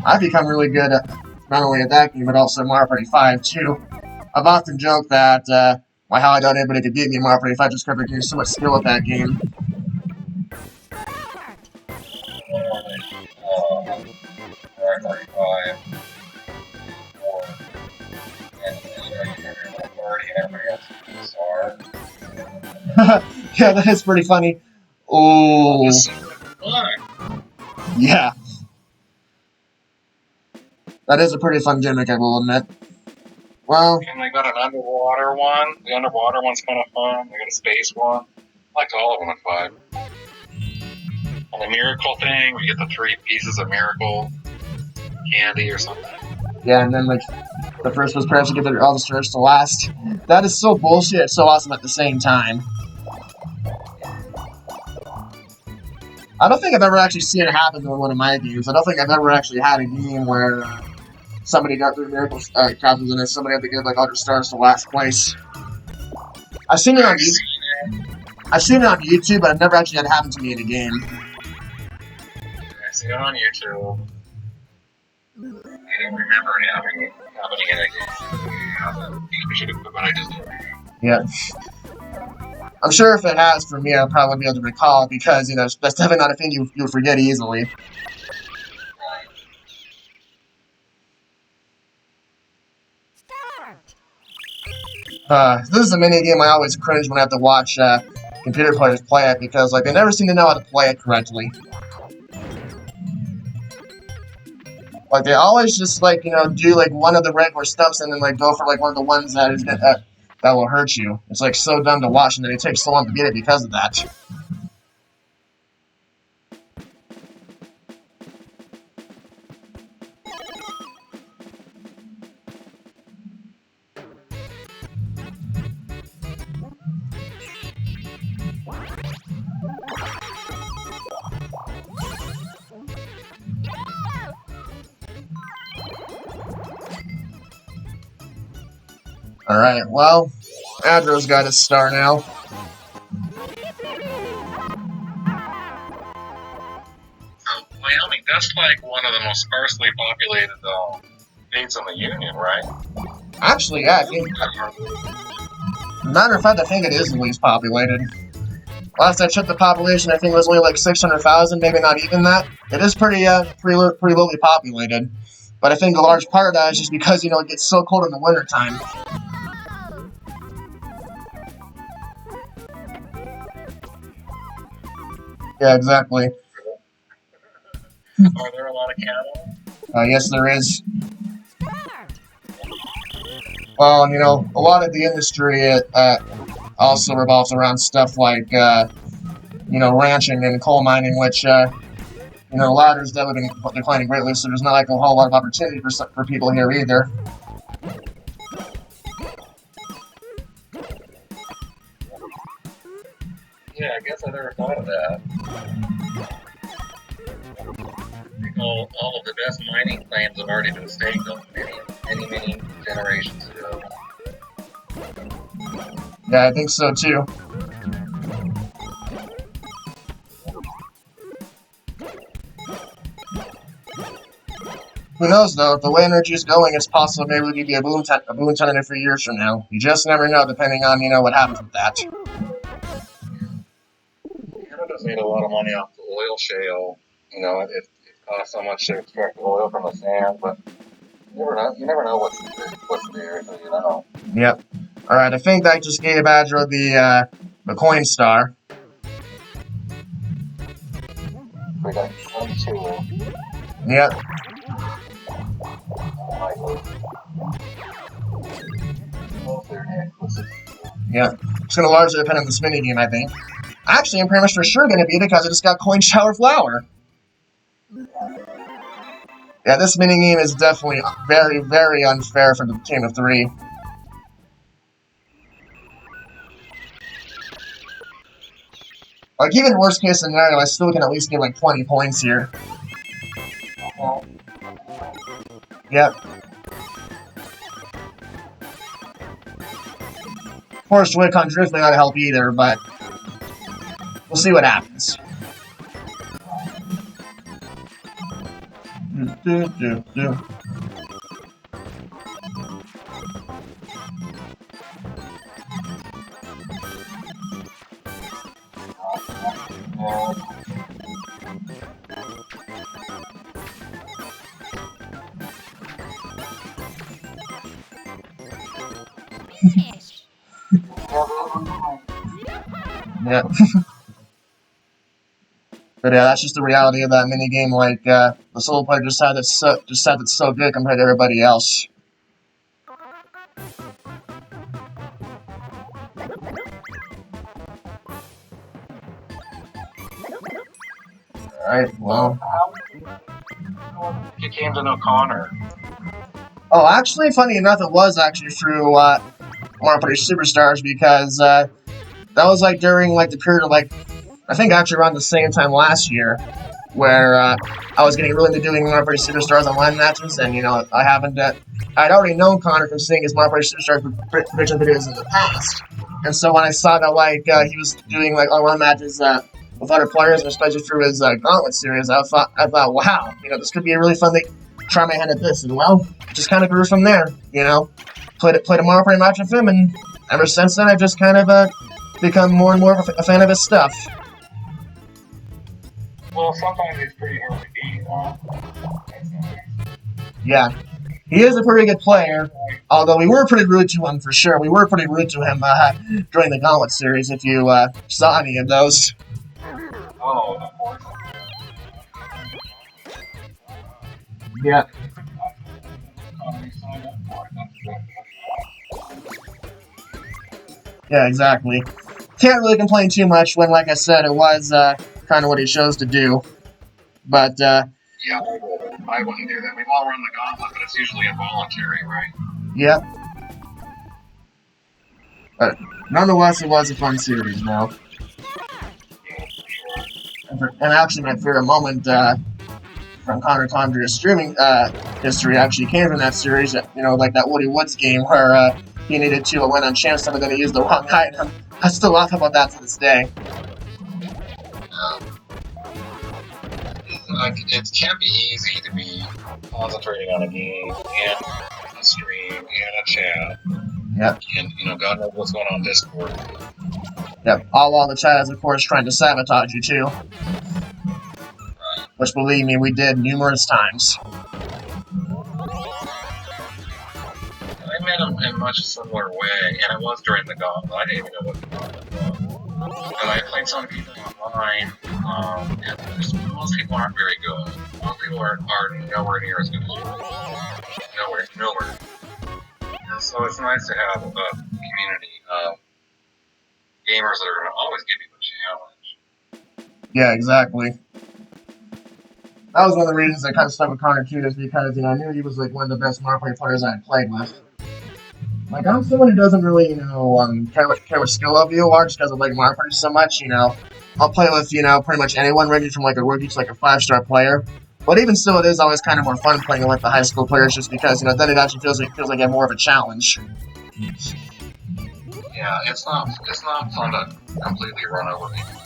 I've become really good at not only at that game, but also Mario Party 5, too. I've often joked that, how I doubt anybody could beat me in Mario Party 5 just because I gained so much skill at that game. Mario Party 5, 4, and party and everybody else is Yeah, that is pretty funny. Oh. Yeah. That is a pretty fun gimmick, I will admit. Well. And they got an underwater one. The underwater one's kind of fun. They got a space one. I liked all of them at 5. And the miracle thing, we get the 3 pieces of miracle candy or something. Yeah, and then, like, the first was perhaps to get all the stars to last. That is so bullshit, it's so awesome at the same time. I don't think I've ever actually seen it happen in one of my games. I don't think I've ever actually had a game where somebody got 3 miracle capsules and then somebody had to get, like, all their stars to last place. I've seen it on YouTube, but I've never actually had it happen to me in a game. I see it on YouTube. I don't remember it happening in a game. But I just don't. Yeah. I'm sure if it has for me, I'll probably be able to recall it because, that's definitely not a thing you forget easily. This is a mini game I always cringe when I have to watch computer players play it because, like, they never seem to know how to play it correctly. Like, they always just, like, do, like, one of the regular stumps and then, like, go for, like, one of the ones that will hurt you. It's, like, so dumb to watch, and then it takes so long to get it because of that. Alright, well, Adro's got his star now. Wyoming, that's like one of the most sparsely populated states in the Union, right? Actually, yeah, I think... Matter of fact, I think it is the least populated. Last I checked the population, I think it was only like 600,000, maybe not even that. It is pretty lowly populated. But I think a large part of that is just because, it gets so cold in the wintertime. Yeah, exactly. Are there a lot of cattle? Yes, there is. Well, a lot of the industry also revolves around stuff like, ranching and coal mining, which, ladder's definitely been declining greatly, so there's not like a whole lot of opportunity for people here either. Yeah, I guess I never thought of that. All of the best mining claims have already been staked on many generations ago. Yeah, I think so too. Who knows though, if the way energy is going, it's possible maybe we could be a boom ton in a few years from now. You just never know, depending on, what happens with that. Canada does need a lot of money off the oil shale. It costs so much to extract oil from the sand, but you never know what's there, so you know. Yep. Alright, I think I just gave Adro the coin star. We got 22. Yep. Yeah. It's gonna largely depend on this minigame, I think. Actually, I'm pretty much for sure going to be because I just got Coin Shower Flower. Yeah, this minigame is definitely very, very unfair for the team of 3. Like, even worst case scenario, I still can at least get like 20 points here. Yep. Of course, ConnorCondria may not help either, but we'll see what happens. Finish. Yeah. But yeah, that's just the reality of that minigame. Like, the solo player just had it so good compared to everybody else. Alright, well. You came to know Connor. Oh, actually, funny enough, it was actually through Mario Party Superstars because that was like during like the period of like, I think actually around the same time last year, where I was getting really into doing Mario Party Superstars online matches, and you know, I'd already known Connor from seeing his Mario Party Superstars prediction videos in the past, and so when I saw that like he was doing like online matches with other players, and especially through his Gauntlet series, I thought, wow, you know, this could be a really fun thing. Try my hand at this, and well, it just kind of grew from there. You know, played a Mario Party match with him, and ever since then, I've just kind of become more and more of a fan of his stuff. Well, sometimes he's pretty hard to beat. Yeah, he is a pretty good player, although we were pretty rude to him for sure. We were pretty rude to him during the Gauntlet series, if you saw any of those. Oh, of course. Yeah. Yeah, exactly. Can't really complain too much when, like I said, it was kind of what he chose to do. But, Yeah, I wouldn't do that. We've all run the gauntlet, but it's usually involuntary, right? yeah. But nonetheless, it was a fun series, though. And actually, my favorite moment from ConnorCondria's streaming history actually came from that series. You know, like that Woody Woods game where he needed to win on chance and then he used the wrong item. I still laugh about that to this day. It can't be easy to be concentrating on a game and a stream and a chat. Yep. And, you know, God knows what's going on Discord. Yep. All while the chat is, of course, trying to sabotage you, too. Which, believe me, we did numerous times. I met him in much a similar way, and it was during the gauntlet. I didn't even know what the gauntlet was. And I played some people online, and most people aren't very good. Most people are nowhere near as good as you. Nowhere. And so it's nice to have a community of gamers that are going to always give you a challenge. Yeah, exactly. That was one of the reasons I kind of stuck with Connor too, is because, you know, I knew he was like one of the best Mario Party players I had played with. Like, I'm someone who doesn't really, you know, care what skill level you are, just because I like Mario Party so much, you know. I'll play with, you know, pretty much anyone, ranging from like a rookie to like a 5-star player. But even still, it is always kind of more fun playing with the high school players, just because, you know, then it actually feels like you have more of a challenge. Yeah, it's not fun to completely run over people.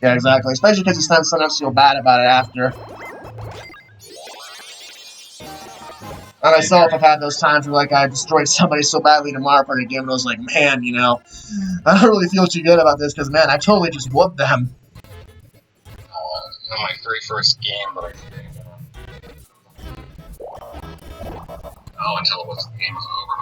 Yeah, exactly. Especially because you sometimes feel bad about it after. I myself have had those times where, like, I destroyed somebody so badly in a Mario Party game, and I was like, man, you know, I don't really feel too good about this, because, man, I totally just whooped them. My very first game that I played. Until the game was over.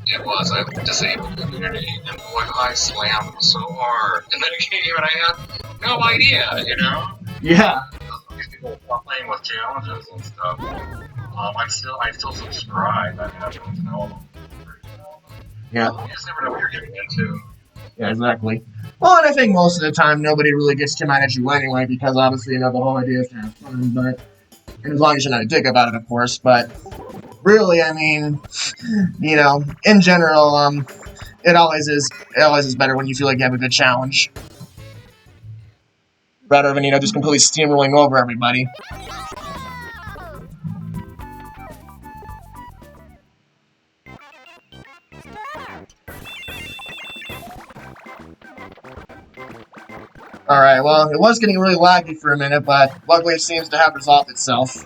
It was a disabled community, and boy, I slammed them so hard in that game, and I had no idea, you know? Yeah. These people were playing with challenges and stuff. I still subscribe. I mean, I don't know them. Yeah. You just never know what you're getting into. Yeah, exactly. Well, and I think most of the time nobody really gets too mad at you anyway, because obviously, the whole idea is to have fun, but, and as long as you're not a dick about it, of course, but really, I mean, in general, it always is better when you feel like you have a good challenge. Rather than, just completely steamrolling over everybody. Alright, well, it was getting really laggy for a minute, but luckily it seems to have resolved itself.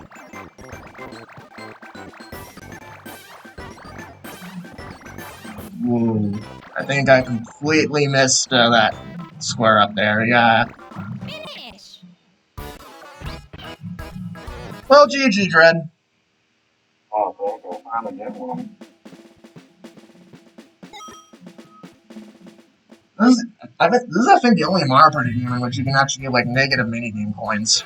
Whoa. I think I completely missed that square up there, yeah. Finish. Well, GG, Dread. Oh, cool. I'm a good one. This is, I think, the only Mario Party game in which you can actually get, like, negative minigame coins.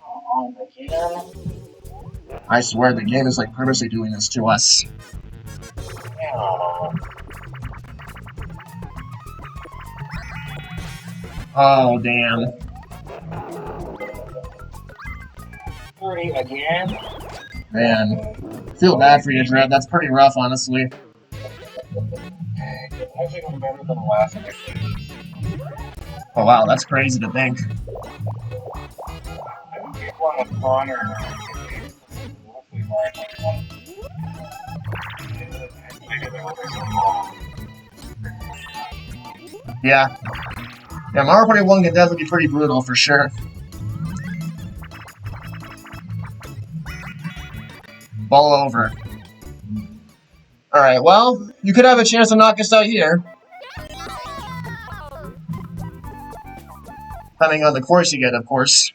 Oh, again? I swear, the game is, like, purposely doing this to us. Yeah. Oh, damn. 30 again? Man. Feel bad for you, Dread. That's pretty rough, honestly. I think I'm better than the last one. Oh, wow, that's crazy to think. I don't think one with Connor. Yeah. Yeah, Mario Party 1 can definitely be pretty brutal, for sure. Ball over. Alright, well, you could have a chance to knock us out here. Depending on the course you get, of course.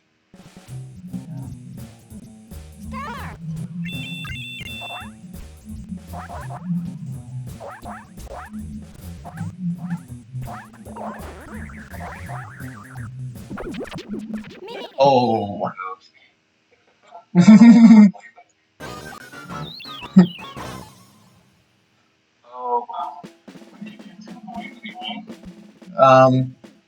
Oh. Oh, wow.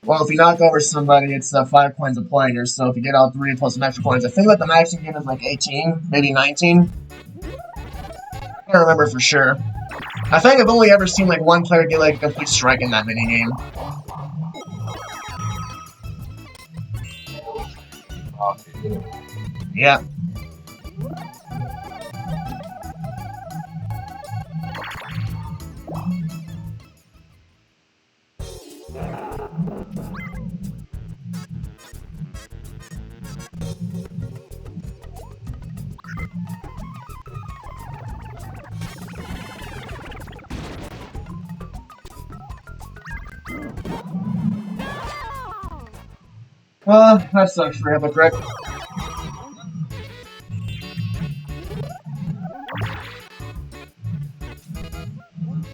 Well, if you knock over somebody, it's 5 coins a player, so if you get all 3 plus some extra coins, I think that the max you can get is like 18, maybe 19. I can't remember for sure. I think I've only ever seen like one player get like a complete strike in that minigame. Yeah. That sucks for Hypocrite.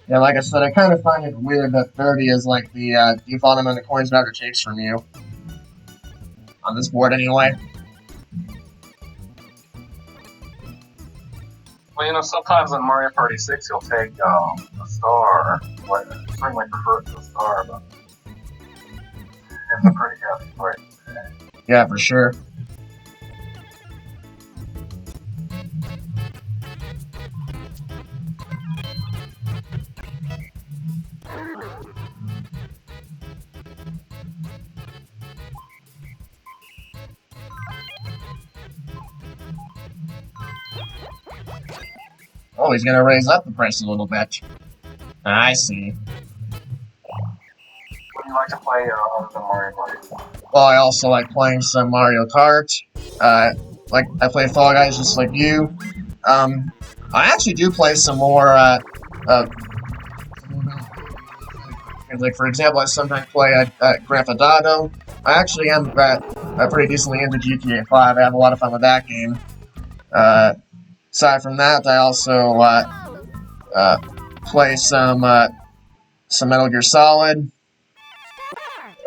Yeah, like I said, I kind of find it weird that 30 is like the default amount of coins Bowser takes from you. On this board, anyway. Well, sometimes in Mario Party 6, you'll take a star. Like, certainly prefer it to a star, but it's a pretty hefty price. Yeah, for sure. Oh, he's gonna raise up the price a little bit. I see. What do you like to play other than Mario Party? Well, I also like playing some Mario Kart. Like, I play Fall Guys just like you. I actually do play some more, like, for example, I sometimes play Grand Theft Auto. I actually am pretty decently into GTA 5. I have a lot of fun with that game. Aside from that, I also play some Metal Gear Solid.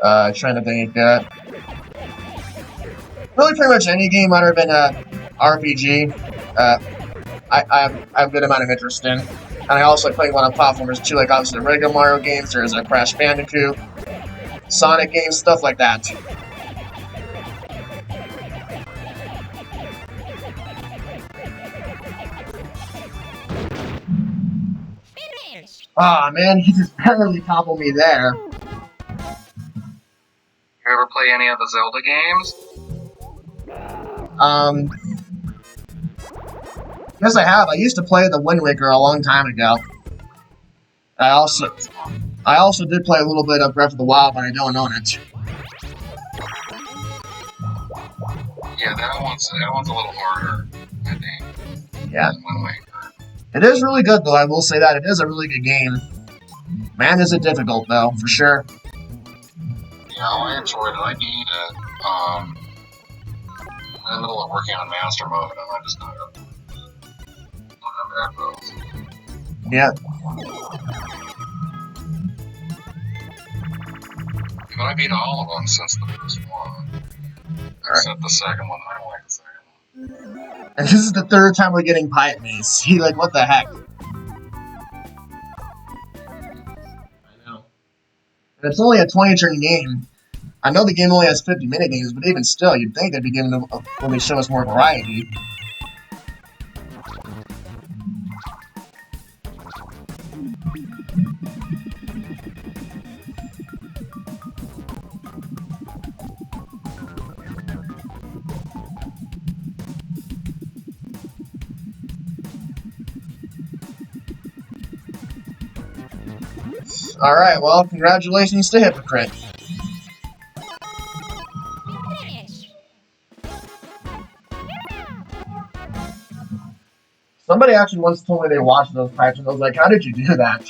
Trying to think, really pretty much any game other than RPG. I have a good amount of interest in. And I also like playing a lot of platformers too, like obviously the regular Mario games, there's a Crash Bandicoot, Sonic games, stuff like that. Finish. Ah, man, he just barely toppled me there. You ever play any of the Zelda games? Yes, I have. I used to play the Wind Waker a long time ago. I also did play a little bit of Breath of the Wild, but I don't own it. Yeah, that one's a little harder, I think. Yeah. Than Wind Waker. It is really good, though. I will say that. It is a really good game. Man, is it difficult, though, for sure. Yeah, I enjoyed it. I beat it. In the middle of working on Master Mode, and I just don't have Adro. Yeah. But I beat all of them since the first one. Except the second one. I don't like the second one. And this is the third time we're getting Pipe Maze. He, like, what the heck? I know. And it's only a 20-turn game. I know the game only has 50 minigames, but even still, you'd think they'd be giving them when they show us more variety. Alright, well, congratulations to Hypocrite. Finish. Somebody actually once told me they watched those pipes, and I was like, how did you do that?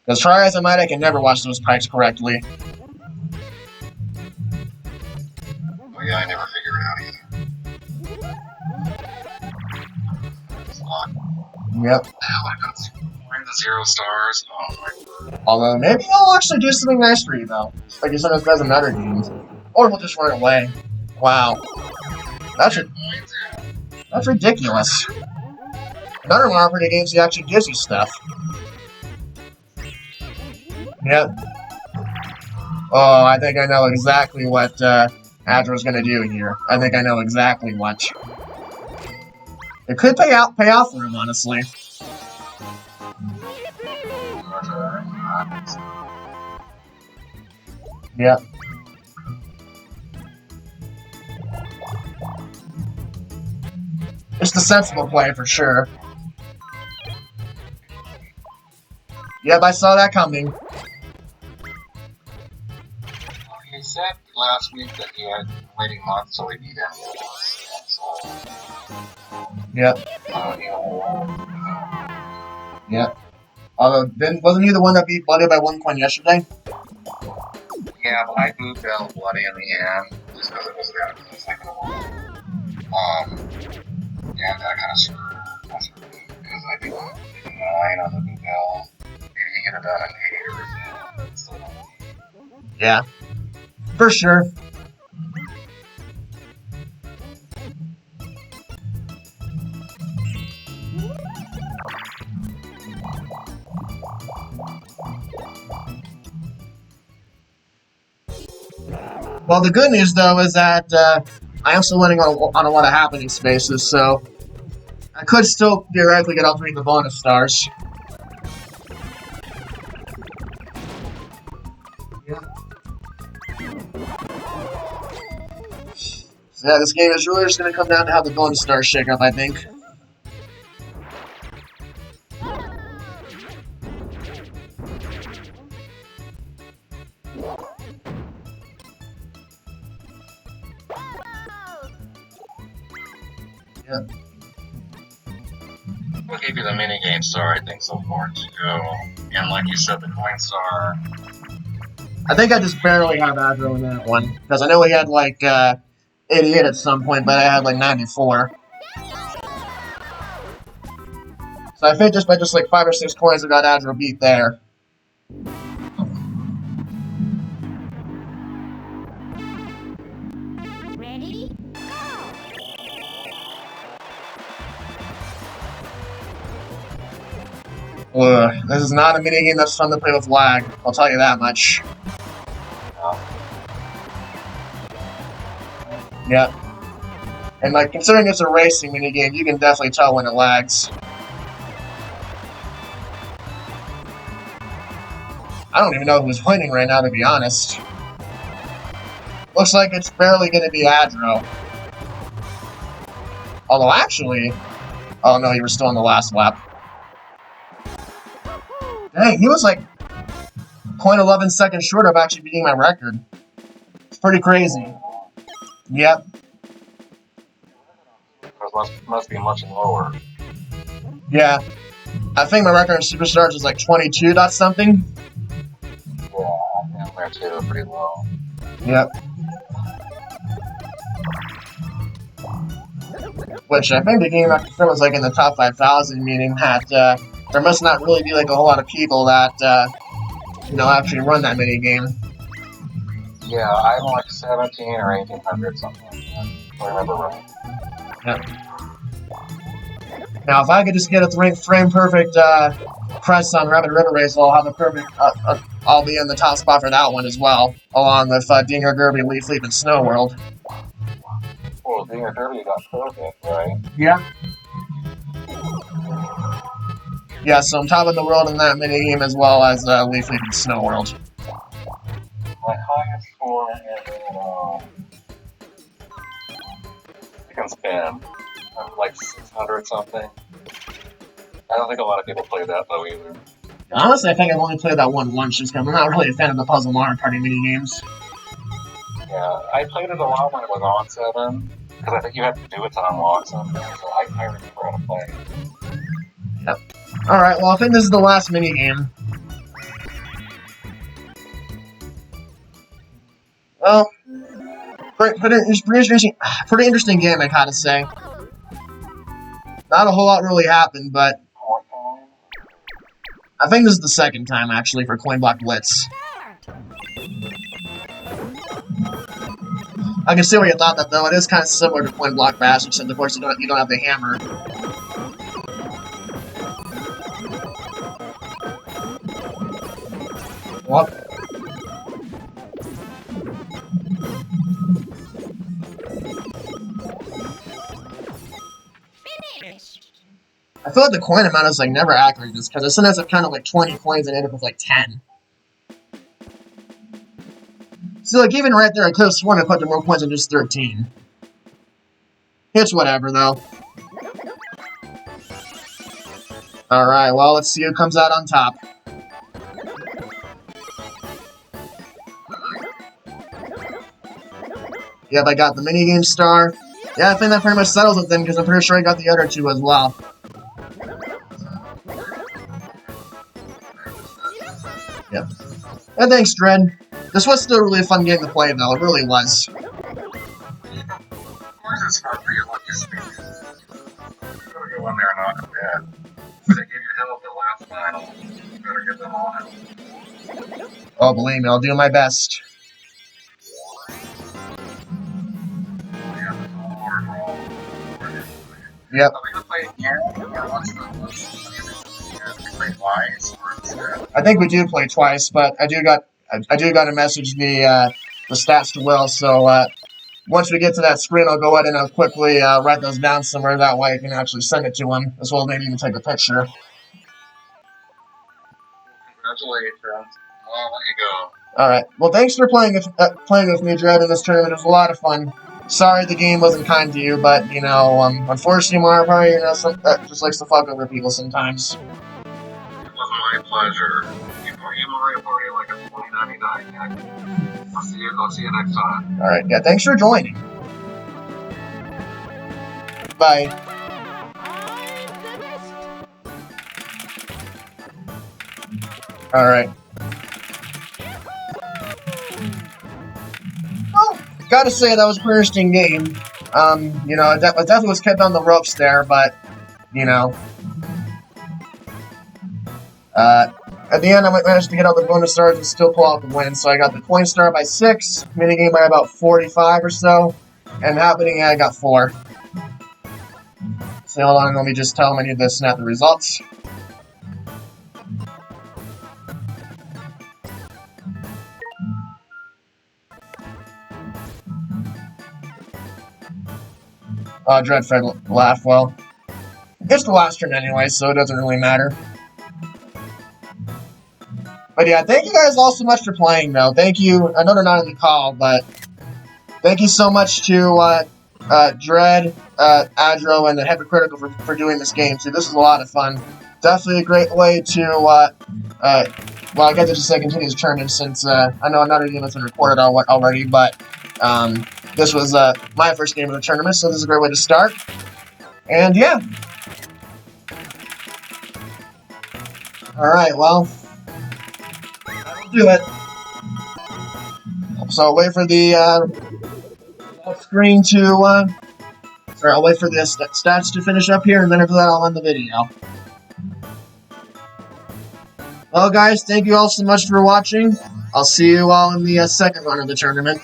Because try as I might, I can never watch those pipes correctly. Oh yeah, I never figured it out either. It's odd. Yep. Hell, I got the 0 stars. Oh my word. Although, maybe he'll actually do something nice for you, though. Like he sometimes does in other games. Or he'll just run away. Wow. That's ridiculous. In other Mario Party games, he actually gives you stuff. Yep. Oh, I think I know exactly what Adro's gonna do here. I think I know exactly what. It could pay off for him, honestly. Yep. It's the sensible play for sure. Yep, I saw that coming. He said last week that he had waiting months till he beat any of us. So, Yep. Yep. Although, wasn't he the one that beat Bloody by 1 coin yesterday? yeah, but I moved out bloody in the end just because it was down to the second one. Yeah, that kind of screwed me because I did 9 on the new bell. Maybe he could have done an 8 or so. Yeah. For sure. Well, the good news, though, is that I am still winning on a lot of happening spaces, so I could still theoretically get all 3 of the bonus stars. Yeah. So yeah, this game is really just going to come down to how the bonus stars shake up, I think. Yeah. We'll give you the minigame star, I think, so far, too. And like you said, the coin star. I think I just barely have Adro in that one. Because I know he had like 88 at some point, but I had like 94. So I think just by like 5 or 6 coins I got Adro beat there. This is not a minigame that's fun to play with lag. I'll tell you that much. Yep. And like, considering it's a racing minigame, you can definitely tell when it lags. I don't even know who's winning right now, to be honest. Looks like it's barely going to be Adro. Although, actually... Oh, no, you were still on the last lap. Dang, he was like 0.11 seconds short of actually beating my record. It's pretty crazy. Yep. Must be much lower. Yeah. I think my record on Superstars was like 22 dot something. Yeah, I'm there too, pretty low. Yep. Which I think the game after was like in the top 5,000, meaning that there must not really be like a whole lot of people that actually run that mini game. Yeah, I'm like 17 or 1800 something like that. If I remember right. Yep. Now, if I could just get a frame perfect press on Rapid River Race, I'll have a perfect. I'll be in the top spot for that one as well, along with Dinger Derby, Leaf Leap, and Snow World. Well, Dinger Derby got perfect, right? Yeah. Yeah, so I'm top of the world in that minigame as well as Leaf Leap and Snow World. My highest score in can spin. I'm like 600 something. I don't think a lot of people play that though either. Honestly, I think I've only played that one once just because I'm not really a fan of the Puzzle Mario Party minigames. Yeah, I played it a lot when it was on 7, because I think you have to do it to unlock something, so I remember how to play it. Yep. Alright, well I think this is the last minigame. Well, pretty interesting game, I gotta say. Not a whole lot really happened, but I think this is the second time actually for Coin Block Blitz. I can see where you thought that though. It is kind of similar to Coin Block Bash, except of course you don't have the hammer. What? I feel like the coin amount is like never accurate just because sometimes I've counted like 20 coins and end up with like 10. See, like even right there, I could have sworn I put more coins than just 13. It's whatever though. Alright, well let's see who comes out on top. Yep, I got the minigame star. Yeah, I think that pretty much settles it then because I'm pretty sure I got the other two as well. Yep. And thanks, Dread. This was still really a fun game to play, though. It really was. Of course it's fun for your lucky speed. You gotta go in there and knock them dead. If they give you hell at the last final, you better give them all hell. Oh, believe me, I'll do my best. Yep. I think we do play twice, but I do got to message the stats to Will. So once we get to that screen, I'll go ahead and quickly write those down somewhere. That way I can actually send it to him, as well as maybe even take a picture. Congratulations. I'll let you go. All right. Well, thanks for playing with me, Dread, in this tournament. It was a lot of fun. Sorry the game wasn't kind to you, but, you know, unfortunately, Mario Party, just likes to fuck over people sometimes. It was my pleasure. You Mario Party like a 2099. I'll see you next time. Alright, yeah, thanks for joining. Bye. Alright. Well, gotta say, that was a pretty interesting game. You know, it definitely was kept on the ropes there, but, you know. At the end, I managed to get all the bonus stars and still pull out the win. So I got the coin star by 6, minigame by about 45 or so, and happening, I got 4. So hold on, let me just tell him I need to snap the results. Dreadfed laugh. Well, it's the last turn anyway, so it doesn't really matter. But yeah, thank you guys all so much for playing, though. Thank you. I know they're not in the call, but thank you so much to Dread, Adro, and the Hypocritical for doing this game, too. This is a lot of fun. Definitely a great way to, well, I guess I should say continue this tournament since I know another game has been recorded already, but this was my first game of the tournament, so this is a great way to start. And yeah. Alright, well, that'll do it. So I'll wait for the screen to, sorry, I'll wait for the stats to finish up here, and then after that I'll end the video. Well, guys, thank you all so much for watching. I'll see you all in the second run of the tournament,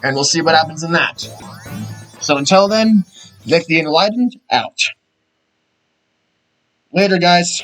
and we'll see what happens in that. So until then, Nick the Enlightened, out. Later, guys.